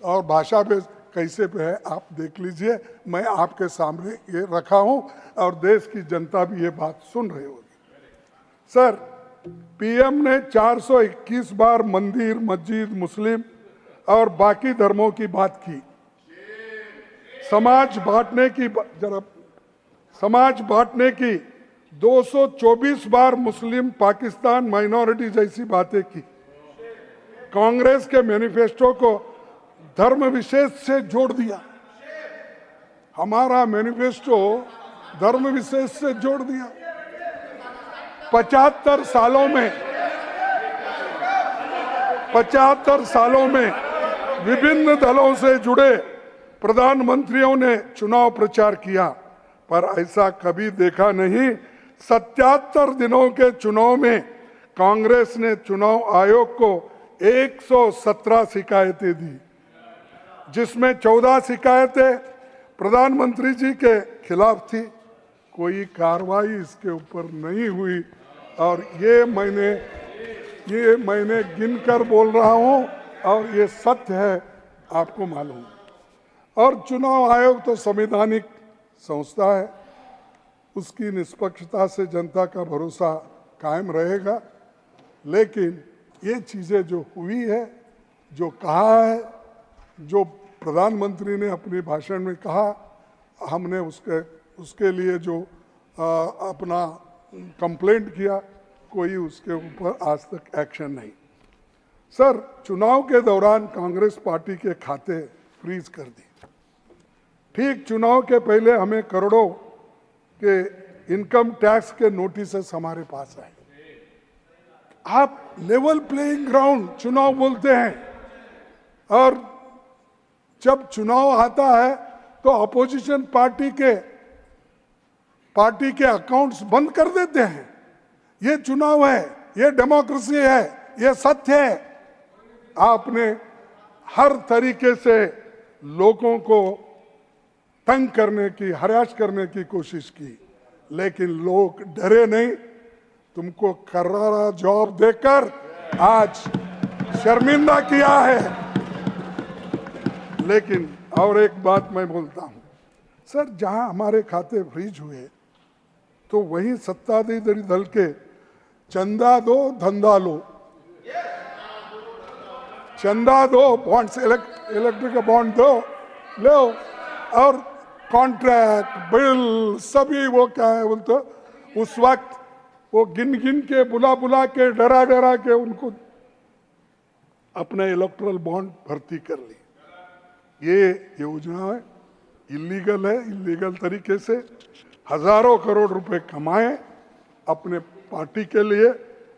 और भाषा बेस कैसे पे है? आप देख लीजिए। मैं आपके सामने ये रखा हूं और देश की जनता भी ये बात सुन रही होगी। सर, पीएम ने 421 बार मंदिर, मस्जिद, मुस्लिम और बाकी धर्मों की बात की। समाज बांटने की 224 बार मुस्लिम पाकिस्तान माइनॉरिटी जैसी बातें की। कांग्रेस के मैनिफेस्टो को धर्म विशेष से जोड़ दिया। हमारा मैनिफेस्टो धर्म विशेष से जोड़ दिया। 75 सालों में विभिन्न दलों से जुड़े प्रधानमंत्रियों ने चुनाव प्रचार किया, पर ऐसा कभी देखा नहीं। 77 दिनों के चुनाव में कांग्रेस ने चुनाव आयोग को 117 शिकायतें दी, जिसमें 14 शिकायतें प्रधानमंत्री जी के खिलाफ थी। कोई कार्रवाई इसके ऊपर नहीं हुई और ये मैंने गिनकर बोल रहा हूं और ये सत्य है, आपको मालूम। और चुनाव आयोग तो संवैधानिक संस्था है, उसकी निष्पक्षता से जनता का भरोसा कायम रहेगा। लेकिन ये चीज़ें जो हुई है, जो कहा है, जो प्रधानमंत्री ने अपने भाषण में कहा, हमने उसके लिए जो अपना कंप्लेंट किया, कोई उसके ऊपर आज तक एक्शन नहीं। सर, चुनाव के दौरान कांग्रेस पार्टी के खाते फ्रीज कर दिए। ठीक चुनाव के पहले हमें करोड़ों के इनकम टैक्स के नोटिस हमारे पास आए। आप लेवल प्लेइंग ग्राउंड चुनाव बोलते हैं, और जब चुनाव आता है तो अपोजिशन पार्टी के अकाउंट्स बंद कर देते हैं। ये चुनाव है, ये डेमोक्रेसी है, ये सत्य है। आपने हर तरीके से लोगों को तंग करने की, हरास करने की कोशिश की, लेकिन लोग डरे नहीं। तुमको करारा जवाब देकर आज शर्मिंदा किया है। लेकिन और एक बात मैं बोलता हूं, सर, जहां हमारे खाते फ्रीज हुए तो वहीं सत्ताधारी दल के चंदा दो धंधा लो, चंदा दो, बॉन्ड्स, इलेक्ट्रिक बॉन्ड दो, लो, और कॉन्ट्रैक्ट बिल सभी वो क्या है बोलते, उस वक्त वो गिन के बुला के डरा के उनको अपने इलेक्ट्रल बॉन्ड भर्ती कर ली। ये योजना है, इलीगल है। इलीगल तरीके से हजारों करोड़ रुपए कमाए अपने पार्टी के लिए,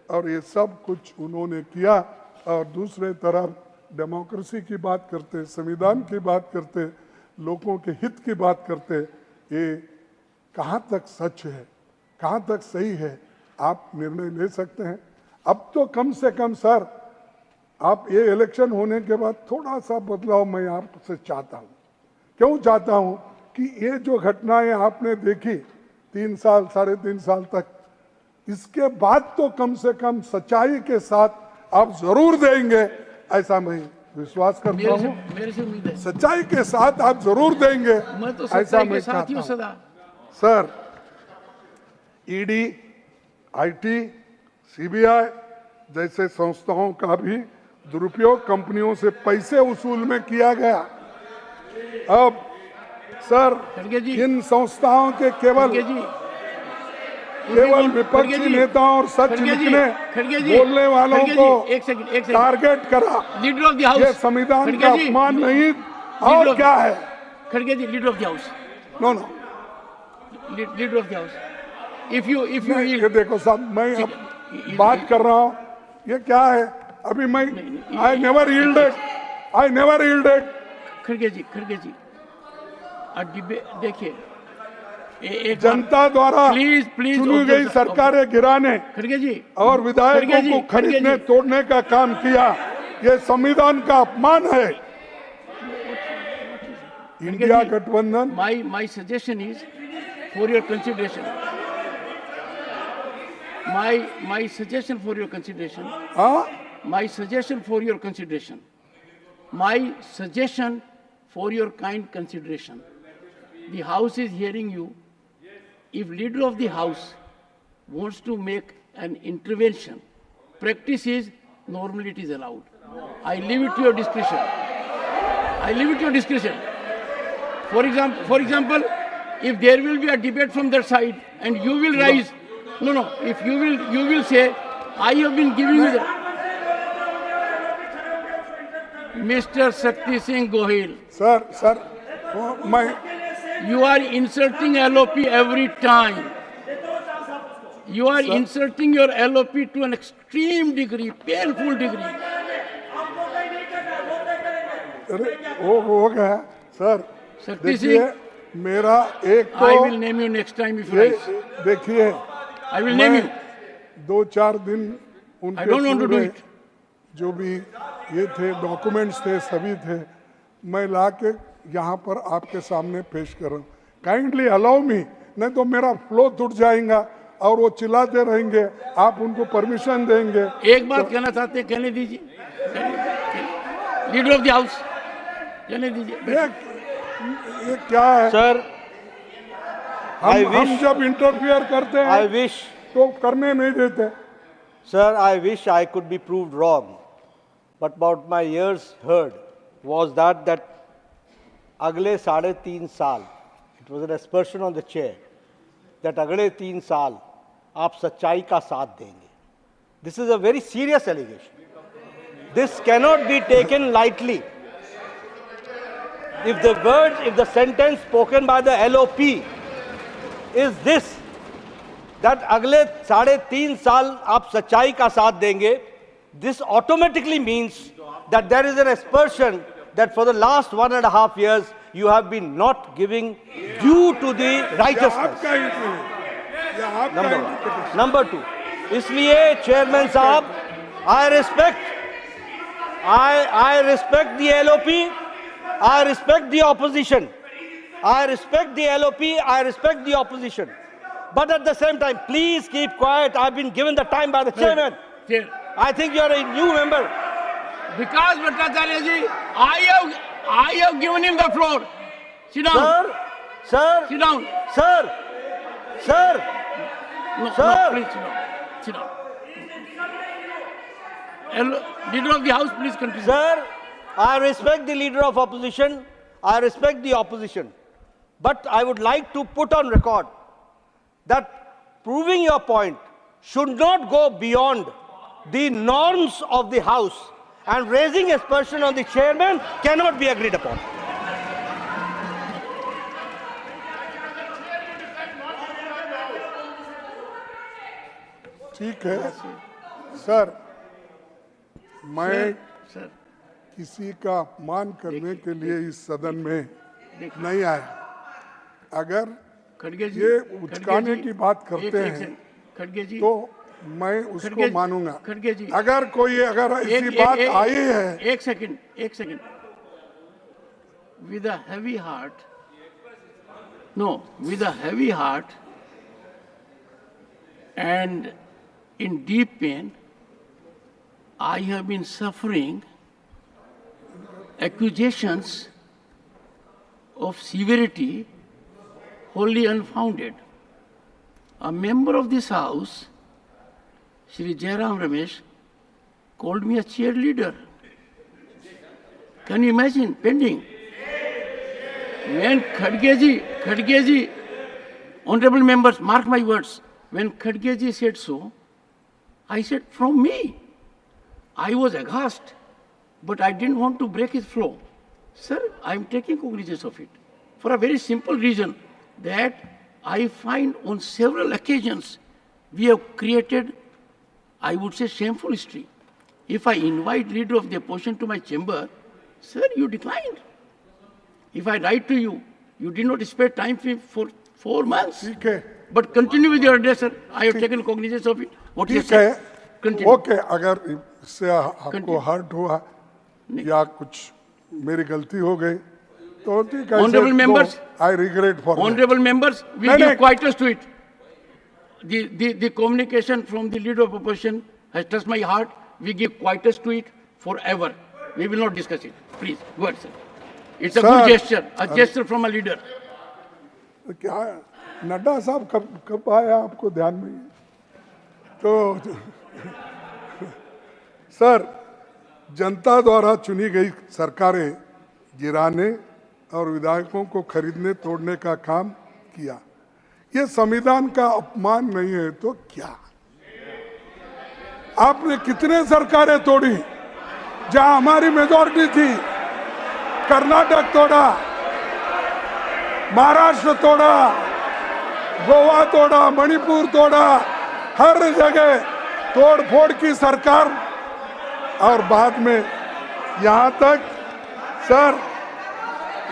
और ये सब कुछ उन्होंने किया। और दूसरे तरफ डेमोक्रेसी की बात करते, संविधान की बात करते, लोगों के हित की बात करते, ये कहाँ तक सच है, कहाँ तक सही है, आप निर्णय ले सकते हैं। अब तो कम से कम सर, आप ये इलेक्शन होने के बाद थोड़ा सा बदलाव मैं आपसे चाहता हूँ। क्यों चाहता हूँ कि ये जो घटनाएं आपने देखी 3 साल 3.5 साल तक, इसके बाद तो कम से कम सच्चाई के साथ आप जरूर देंगे, ऐसा मैं विश्वास करता हूँ। मेरे से उम्मीद है सच्चाई के साथ आप जरूर देंगे, मैं तो ऐसा सच्चाई मैं के साथ ही हूं चाहता सदा। हूं। सर, ईडी, आईटी, सीबीआई जैसे संस्थाओं का भी दुरुपयोग कंपनियों से पैसे वसूल में किया गया। अब सर, खड़गे जी, इन संस्थाओं के केवल विपक्षी नेताओं और सच लिखने बोलने वालों को एक सेकंड टारगेट करा। लीडर ऑफ द हाउस, ये संविधान का अपमान नहीं और क्या है? खड़गे ji, leader of the house, no, leader of the house, if you ये देखो साहब, मैं अब बात कर रहा हूँ, ये क्या है? अभी मैं आई नेवर यील्डेड। खड़गे जी, देखिए, जनता द्वारा चुनी गई सरकारें गिराने खड़गे जी और विधायकों को खरीदने तोड़ने का काम किया, ये संविधान का अपमान है। इंडिया गठबंधन, my suggestion is for your consideration. My suggestion for your consideration. My suggestion for your consideration. My suggestion for your kind consideration. The House is hearing you. If leader of the House wants to make an intervention, practice is normally it is allowed. I leave it to your discretion. For example, if there will be a debate from that side and you will rise, no, if you will say, I have been giving you the. Mr. Shakti Singh Gohil, sir मैं you are insulting LOP every time. You are insulting your LOP to an extreme degree, painful degree. अरे हो गया sir. शक्ति देखिए सिंह, मेरा एक तो I will name you next time if you rise. देखिए I will name you. 2-4 दिन I उनके don't want to do पूरे it. जो भी ये थे डॉक्यूमेंट्स थे सभी थे, मैं ला के यहाँ पर आपके सामने पेश कर रहा हूँ। काइंडली अलाउ मी, नहीं तो मेरा फ्लो टूट जाएगा और वो चिल्लाते रहेंगे, आप उनको परमिशन देंगे। एक बात कहना चाहते हैं, कहने दीजिए। लीडर ऑफ द हाउस, कहने दीजिए। ये क्या है Sir, हम जब इंटरफियर करते I हैं wish, तो करने नहीं देते। sir, I wish I could be proved wrong. But what my ears heard was that अगले 3.5 साल, it was an aspersion on the chair, that अगले 3 साल आप सच्चाई का साथ देंगे. This is a very serious allegation. This cannot be taken lightly. If the sentence spoken by the LOP is this, that अगले 3.5 साल आप सच्चाई का साथ देंगे, this automatically means that there is an aspersion that for the last 1.5 years you have been not giving due to the righteousness. आपका ही नहीं, ये आपका Number interpretation। one. Number two, इसलिए चेयरमैन साहब, I respect the LOP, I respect the opposition, I respect the LOP, I respect the opposition. But at the same time, please keep quiet. I've been given the time by the chairman. I think you are a new member. Vikas Bhattacharya ji, I have given him the floor. Sit down. Sir, Sit down. sir, No, Sir. please sit down. Leader of the house, please continue. sir, I respect the leader of opposition. I respect the opposition. But I would like to put on record that proving your point should not go beyond the norms of the house, and raising aspersion on the chairman cannot be agreed upon. ठीक है sir, मैं Sir, किसी का अपमान करने के लिए इस सदन में नहीं आया। अगर खड़गे जी, ये खड़गे उचकाने जी, की बात करते एक हैं सेकंड, खड़गे जी, तो मैं उसको खड़गे- मानूंगा। खड़गे जी, अगर ऐसी बात आई है, एक second, with a heavy heart, with a heavy heart and in deep pain, I have been suffering accusations of severity wholly unfounded. A member of this house, Shri Jairam Ramesh, called me a cheerleader. Can you imagine? Pending. When Khadgeji, honorable members, mark my words, when Khadgeji said so, I said, from me. I was aghast, but I didn't want to break his flow. Sir, I am taking cognizance of it for a very simple reason, that I find on several occasions we have created, I would say, shameful history. If I invite leader of the opposition to my chamber, sir, you declined. If I write to you, you did not spare time for 4 months. ठीक है, But continue with your address, sir. I have taken cognizance of it. What you ठीक said. है, Continue. Okay. अगर इससे आपको Continue. Hurt हुआ या कुछ मेरी गलती हो गई तो ठीक है। Honorable members, I regret for Honorable members, we No, no. give quietus to it. The communication from the leader of opposition has touched my heart. We give quietus to it forever. We will not discuss it. Please, go ahead, sir. It's a Sir, good gesture, a gesture from a leader. क्या नड्डा साहब कब आया आपको ध्यान में? तो sir, जनता द्वारा चुनी गई सरकारें गिराने और विधायकों को खरीदने तोड़ने का काम किया। ये संविधान का अपमान नहीं है तो क्या? आपने कितने सरकारें तोड़ी जहां हमारी मेजॉरिटी थी? कर्नाटक तोड़ा, महाराष्ट्र तोड़ा, गोवा तोड़ा, मणिपुर तोड़ा, हर जगह तोड़ फोड़ की सरकार। और बाद में यहां तक सर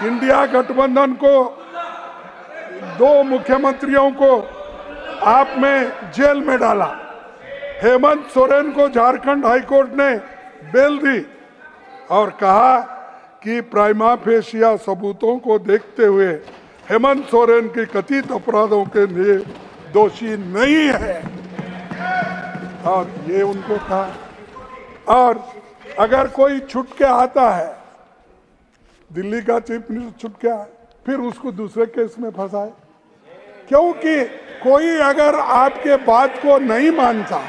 इंडिया गठबंधन को 2 मुख्यमंत्रियों को आपने जेल में डाला। हेमंत सोरेन को झारखंड हाईकोर्ट ने बेल दी और कहा कि प्राइमा फेशिया सबूतों को देखते हुए हेमंत सोरेन के कथित अपराधों के लिए दोषी नहीं है। और ये उनको कहा। और अगर कोई छुट के आता है, दिल्ली का चीफ मिनिस्टर छुट के आए, फिर उसको दूसरे केस में फंसाए, क्योंकि कोई अगर आपके बात को नहीं मानता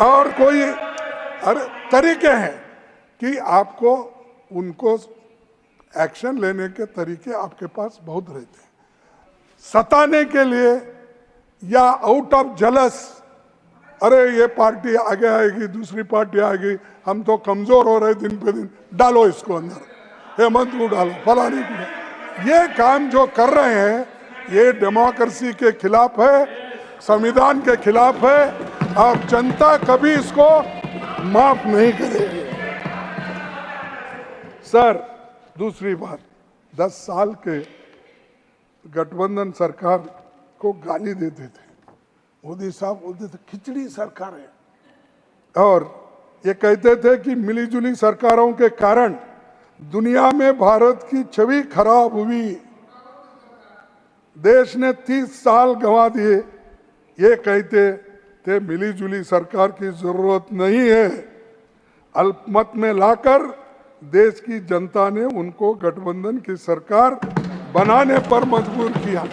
और कोई तरीके हैं कि आपको उनको एक्शन लेने के तरीके आपके पास बहुत रहते हैं, सताने के लिए या आउट ऑफ जलस, अरे ये पार्टी आगे आएगी, दूसरी पार्टी आएगी, हम तो कमजोर हो रहे दिन पे दिन, डालो इसको अंदर, हेमंत को डालो, फलानी को डालो। ये काम जो कर रहे हैं ये डेमोक्रेसी के खिलाफ है, संविधान के खिलाफ है और जनता कभी इसको माफ नहीं करेगी। सर दूसरी बात, 10 साल के गठबंधन सरकार को गाली देते थे, मोदी साहब बोलते थे खिचड़ी सरकार है, और ये कहते थे कि मिलीजुली सरकारों के कारण दुनिया में भारत की छवि खराब हुई, देश ने 30 साल गंवा दिए। ये कहते थे मिलीजुली सरकार की जरूरत नहीं है। अल्पमत में लाकर देश की जनता ने उनको गठबंधन की सरकार बनाने पर मजबूर किया।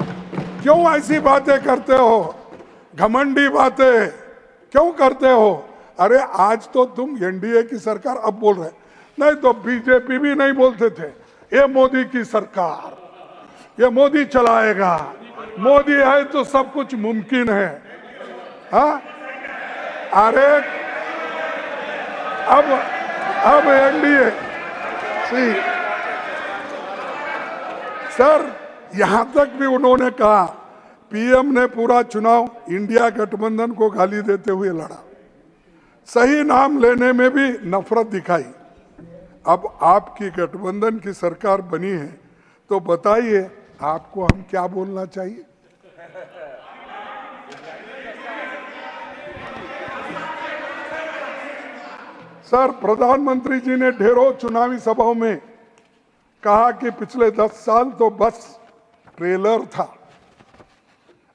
क्यों ऐसी बातें करते हो, घमंडी बातें क्यों करते हो? अरे आज तो तुम एनडीए की सरकार अब बोल रहे, नहीं तो बीजेपी भी नहीं बोलते थे ये मोदी की सरकार, ये मोदी चलाएगा, मोदी है तो सब कुछ मुमकिन है। हाँ, अरे अब एनडीए सर, यहां तक भी उन्होंने कहा, पीएम ने पूरा चुनाव इंडिया गठबंधन को गाली देते हुए लड़ा, सही नाम लेने में भी नफरत दिखाई। अब आपकी गठबंधन की सरकार बनी है तो बताइए आपको हम क्या बोलना चाहिए? सर प्रधानमंत्री जी ने ढेरों चुनावी सभाओं में कहा कि पिछले 10 साल तो बस ट्रेलर था,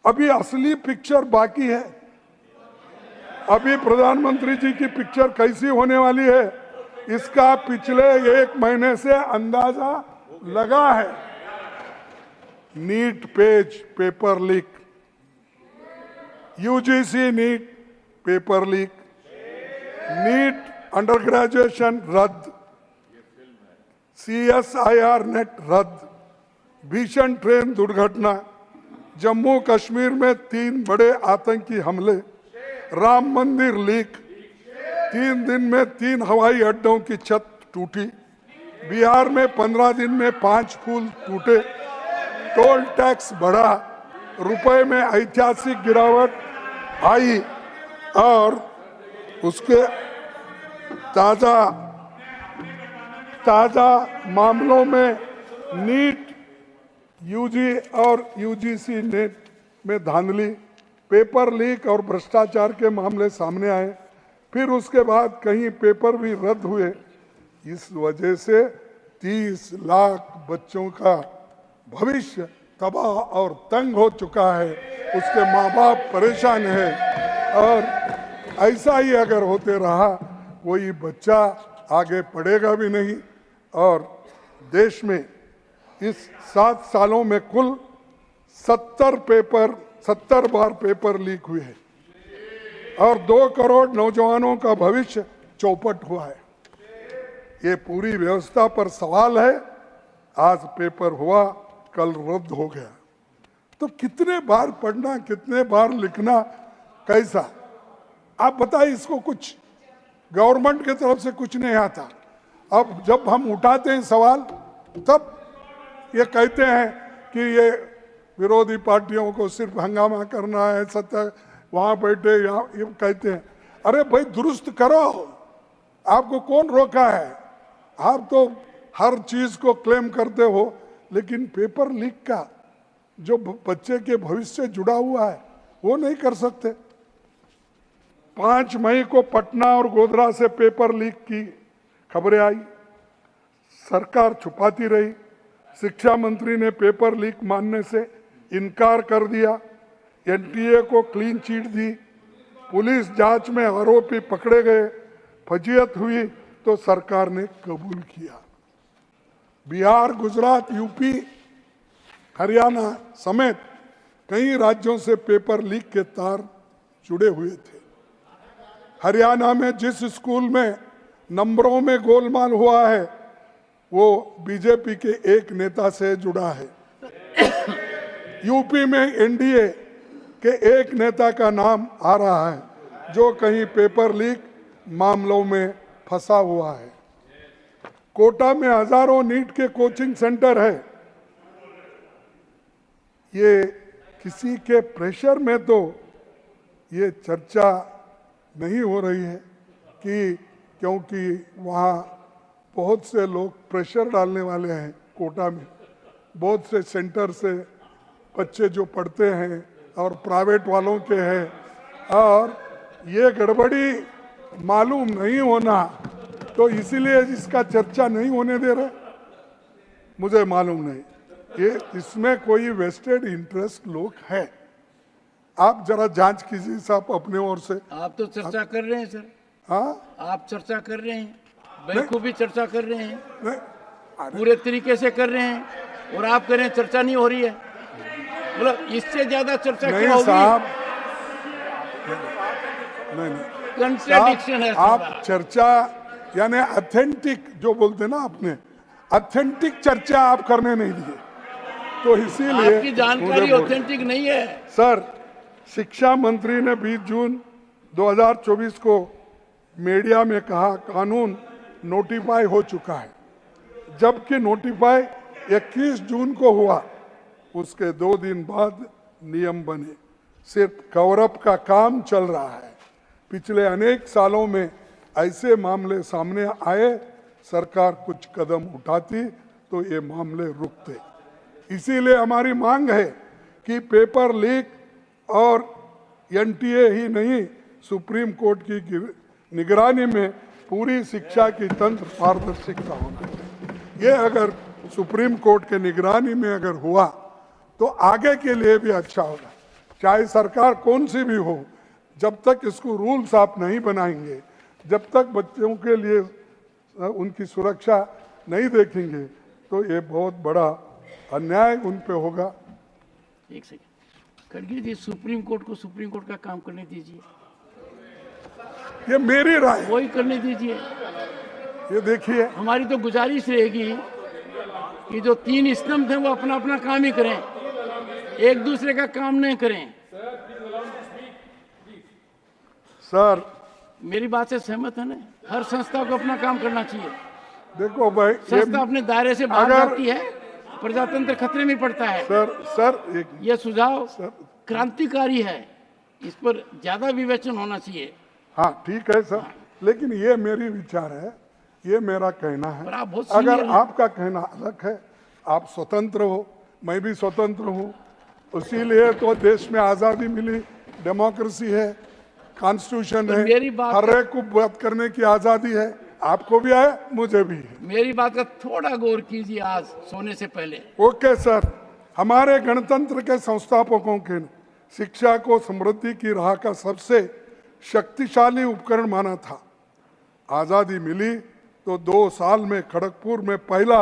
अभी असली पिक्चर बाकी है। अभी प्रधानमंत्री जी की पिक्चर कैसी होने वाली है इसका पिछले 1 महीने से अंदाजा लगा है। NEET PG paper leak, UGC NEET paper leak, NEET under graduation रद्द, CSIR नेट रद्द, भीषण ट्रेन दुर्घटना, जम्मू कश्मीर में 3 बड़े आतंकी हमले, राम मंदिर लीक, 3 दिन में 3 हवाई अड्डों की छत टूटी, बिहार में 15 दिन में 5 पुल टूटे, टोल टैक्स बढ़ा, रुपए में ऐतिहासिक गिरावट आई और उसके ताजा मामलों में नीट यूजी और यूजीसी नेट में धांधली, पेपर लीक और भ्रष्टाचार के मामले सामने आए। फिर उसके बाद कहीं पेपर भी रद्द हुए। इस वजह से 30 लाख बच्चों का भविष्य तबाह और तंग हो चुका है, उसके माँ बाप परेशान है। और ऐसा ही अगर होते रहा कोई बच्चा आगे पढ़ेगा भी नहीं। और देश में इस 7 सालों में कुल 70 बार पेपर लीक हुए हैं और 2 करोड़ नौजवानों का भविष्य चौपट हुआ है। ये पूरी व्यवस्था पर सवाल है आज पेपर हुआ, कल रद्द हो गया। तो कितने बार पढ़ना, कितने बार लिखना, कैसा? आप बताइए, इसको कुछ गवर्नमेंट की तरफ से कुछ नहीं आता। अब जब हम उठाते हैं सवाल, तब ये कहते हैं कि ये विरोधी पार्टियों को सिर्फ हंगामा करना है, सत्ता वहां बैठे यहाँ, ये कहते हैं। अरे भाई दुरुस्त करो, आपको कौन रोका है? आप तो हर चीज को क्लेम करते हो, लेकिन पेपर लीक का जो बच्चे के भविष्य से जुड़ा हुआ है वो नहीं कर सकते। 5 मई को पटना और गोधरा से पेपर लीक की खबरें आई, सरकार छुपाती रही। शिक्षा मंत्री ने पेपर लीक मानने से इनकार कर दिया, एनटीए को क्लीन चिट दी, पुलिस जांच में आरोपी पकड़े गए, फजीयत हुई तो सरकार ने कबूल किया। बिहार, गुजरात, यूपी, हरियाणा समेत कई राज्यों से पेपर लीक के तार जुड़े हुए थे। हरियाणा में जिस स्कूल में नंबरों में गोलमाल हुआ है वो बीजेपी के एक नेता से जुड़ा है। यूपी में एनडीए के एक नेता का नाम आ रहा है जो कहीं पेपर लीक मामलों में फंसा हुआ है। कोटा में हजारों नीट के कोचिंग सेंटर है। ये किसी के प्रेशर में तो ये चर्चा नहीं हो रही है कि क्योंकि वहाँ बहुत से लोग प्रेशर डालने वाले हैं। कोटा में बहुत से सेंटर से बच्चे जो पढ़ते हैं और प्राइवेट वालों के हैं, और ये गड़बड़ी मालूम नहीं होना, तो इसीलिए इसका चर्चा नहीं होने दे रहे। मुझे मालूम नहीं, ये इसमें कोई वेस्टेड इंटरेस्ट लोग है। आप जरा जांच कीजिए साहब अपने ओर से। आप तो चर्चा कर रहे हैं सर। हाँ, आप चर्चा कर रहे हैं, बखूबी चर्चा कर रहे हैं, नहीं, पूरे तरीके से कर रहे हैं, और आप कह रहे हैं चर्चा नहीं हो रही है। मतलब इससे ज्यादा चर्चा क्या नहीं होगी? साहब, नहीं कंट्राडिक्शन है आप साहब। चर्चा यानी ऑथेंटिक जो बोलते ना, आपने ऑथेंटिक चर्चा आप करने नहीं दिए, तो इसीलिए आपकी जानकारी मुझे बोल- ऑथेंटिक नहीं है। सर, शिक्षा मंत्री ने 20 जून 2024 को मीडिया में कहा कानून नोटिफाई हो चुका है, जबकि नोटिफाई 21 जून को हुआ। उसके 2 दिन बाद नियम बने। सिर्फ कवर अप का काम चल रहा है। पिछले अनेक सालों में ऐसे मामले सामने आए, सरकार कुछ कदम उठाती तो ये मामले रुकते। इसीलिए हमारी मांग है कि पेपर लीक और एनटीए ही नहीं, सुप्रीम कोर्ट की निगरानी में पूरी शिक्षा की तंत्र पारदर्शिता होना चाहिए। ये अगर सुप्रीम कोर्ट के निगरानी में अगर हुआ तो आगे के लिए भी अच्छा होगा। चाहे सरकार कौन सी भी हो, जब तक इसको रूल्स आप नहीं बनाएंगे, जब तक बच्चों के लिए उनकी सुरक्षा नहीं देखेंगे, तो ये बहुत बड़ा अन्याय उन पे होगा। एक सेकंड, खड़गे जी, सुप्रीम कोर्ट को सुप्रीम कोर्ट का काम करने दीजिए, ये मेरी राय है। वही करने दीजिए। ये देखिए, हमारी तो गुजारिश रहेगी कि जो 3 स्तंभ थे वो अपना अपना काम ही करें, एक दूसरे का काम नहीं करें। सर मेरी बात से सहमत है ना? हर संस्था को अपना काम करना चाहिए। देखो भाई, संस्था अपने दायरे से बाहर अगर- जाती है, प्रजातंत्र खतरे में पड़ता है। सर यह सुझाव क्रांतिकारी है, इस पर ज्यादा विवेचन होना चाहिए। हाँ ठीक है सर, लेकिन ये मेरी विचार है, ये मेरा कहना पर है। आप बहुत अगर सीनियर हैं। आपका कहना अलग है, आप स्वतंत्र हो, मैं भी स्वतंत्र हूँ, इसीलिए तो देश में आज़ादी मिली, डेमोक्रेसी है, कॉन्स्टिट्यूशन तो है, मेरी बात हर का- एक को बात करने की आज़ादी है। आपको भी है, मुझे भी है। मेरी बात का थोड़ा गौर कीजिए आज सोने से पहले। ओके सर, हमारे गणतंत्र के संस्थापकों के शिक्षा को समृद्धि की राह का सबसे शक्तिशाली उपकरण माना था। आज़ादी मिली तो 2 साल में खड़गपुर में पहला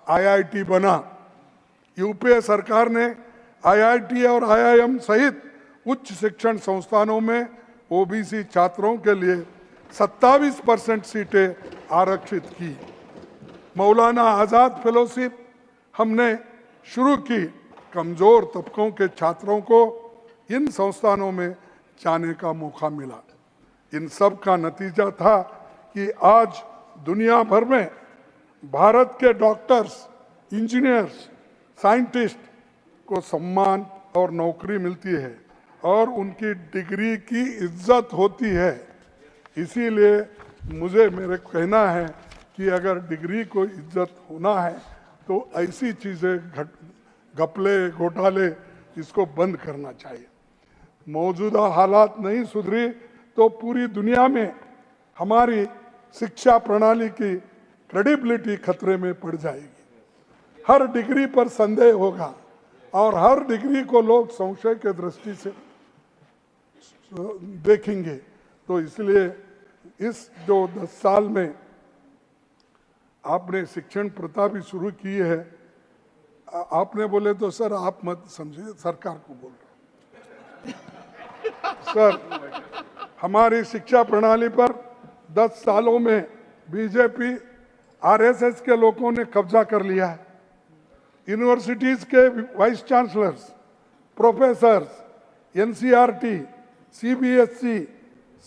आईआईटी बना। यूपीए सरकार ने आईआईटी और आईआईएम सहित उच्च शिक्षण संस्थानों में ओबीसी छात्रों के लिए 27% सीटें आरक्षित की। मौलाना आज़ाद फेलोशिप, हमने शुरू की, कमजोर तबकों के छात्रों को इन संस्थानों में जाने का मौका मिला। इन सब का नतीजा था कि आज दुनिया भर में भारत के डॉक्टर्स, इंजीनियर्स, साइंटिस्ट को सम्मान और नौकरी मिलती है और उनकी डिग्री की इज्जत होती है। इसीलिए मुझे मेरे कहना है कि अगर डिग्री को इज्जत होना है तो ऐसी चीज़ें घपले घोटाले इसको बंद करना चाहिए। मौजूदा हालात नहीं सुधरी तो पूरी दुनिया में हमारी शिक्षा प्रणाली की क्रेडिबिलिटी खतरे में पड़ जाएगी। हर डिग्री पर संदेह होगा और हर डिग्री को लोग संशय के दृष्टि से देखेंगे। तो इसलिए इस जो 10 साल में आपने शिक्षण प्रथा भी शुरू की है, आपने बोले तो सर आप मत समझिए, सरकार को बोल रहे सर, हमारी शिक्षा प्रणाली पर 10 सालों में बीजेपी आरएसएस के लोगों ने कब्जा कर लिया है। यूनिवर्सिटीज के vice chancellors, professors, NCERT, CBSE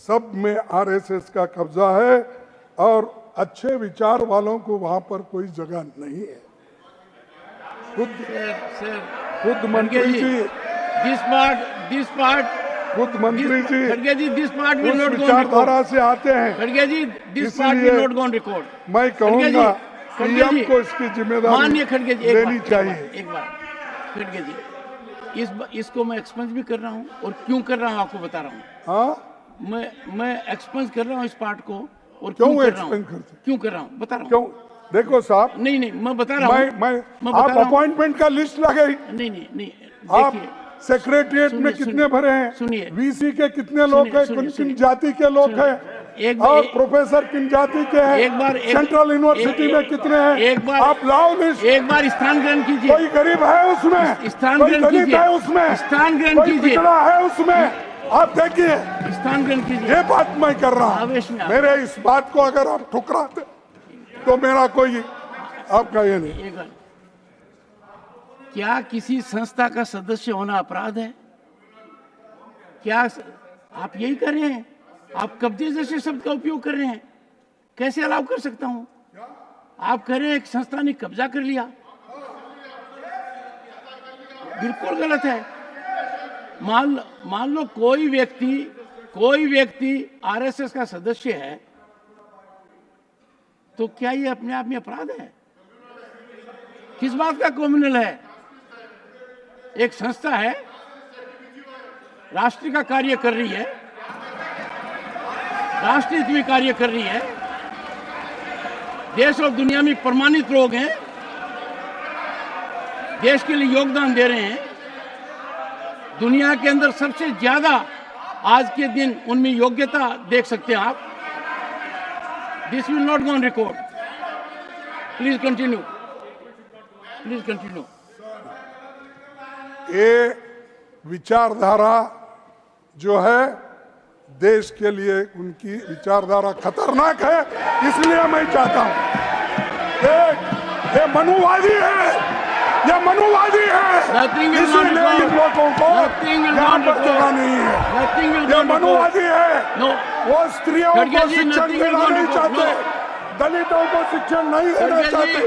सब में आरएसएस का कब्जा है और अच्छे विचार वालों को वहां पर कोई जगह नहीं है। खुद मंत्री जी, खुद मंत्री जी खड़गे जी, दिस पार्ट विल उस नॉट गो विचारधारा से आते हैं। खड़गे ji, this part will not go on record. मैं कहूंगा पीएम को इसकी जिम्मेदारी माननीय खड़गे जी, लेनी चाहिए। एक बार खड़गे जी, इसको मैं एक्सपेंस भी कर रहा हूँ और क्यों कर रहा हूँ आपको बता रहा हूँ। हाँ, मैं एक्सपेंस कर रहा हूँ इस पार्ट को और क्यों क्यों कर रहा हूँ, एक्सपेंस करते? क्यों कर रहा हूँ बता रहा हूँ। क्यों? देखो साहब, नहीं मैं बता रहा हूँ। मैं आप अपॉइंटमेंट का लिस्ट लगे, नहीं आप देखिए, सेक्रेटरिएट में कितने भरे हैं, सुनिए, वीसी के कितने लोग हैं, किन जाति के लोग हैं, और प्रोफेसर किन जाति के हैं, सेंट्रल यूनिवर्सिटी में कितने हैं, आप लाओ लिस्ट। एक बार स्थान ग्रहण कीजिए। कोई गरीब है उसमें, स्थान कोई ग्रहण दलित कीजिए, है उसमें, स्थान ग्रहण कोई कीजिए, पिछड़ा है उसमें, आप देखिए। स्थान ग्रहण कीजिए। ये बात मैं कर रहा हूँ। आवेश में मेरे इस बात को अगर आप ठुकराते तो मेरा कोई आपका ये नहीं। एक बार, क्या किसी संस्था का सदस्य होना अपराध है? क्या आप यही कर रहे हैं? आप कब्जे जैसे शब्द का उपयोग कर रहे हैं, कैसे अलाउ कर सकता हूं? आप कह रहे हैं एक संस्था ने कब्जा कर लिया, बिल्कुल गलत है। मान लो कोई व्यक्ति आरएसएस का सदस्य है, तो क्या ये अपने आप में अपराध है? किस बात का क्रिमिनल है? एक संस्था है, राष्ट्र का कार्य कर रही है, राष्ट्र हित में कार्य कर रही है, देश और दुनिया में प्रमाणित लोग हैं, देश के लिए योगदान दे रहे हैं, दुनिया के अंदर सबसे ज्यादा आज के दिन उनमें योग्यता देख सकते हैं आप। This will not go on record. Please continue, please continue. ये विचारधारा जो है देश के लिए, उनकी विचारधारा खतरनाक है, इसलिए मैं चाहता हूं ये मनुवादी है, ये मनुवादी है, इसलिए इन लोगों को यहाँ पर जगह नहीं है। ये मनुवादी है, वो स्त्रियों को शिक्षण देना नहीं चाहते, दलितों को शिक्षण नहीं देना चाहते,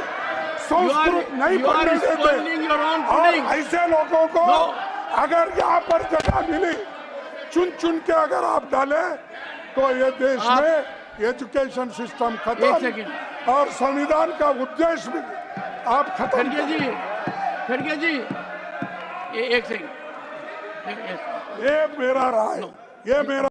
संस्कृत नहीं पढ़ने देते, और ऐसे लोगों को अगर यहाँ पर जगह मिली, चुन के अगर आप डाले तो ये देश में एजुकेशन सिस्टम खत्म और संविधान का उद्देश्य भी आप खत्म। खड़गे जी, एक सेकंड, ये मेरा राय, ये मेरा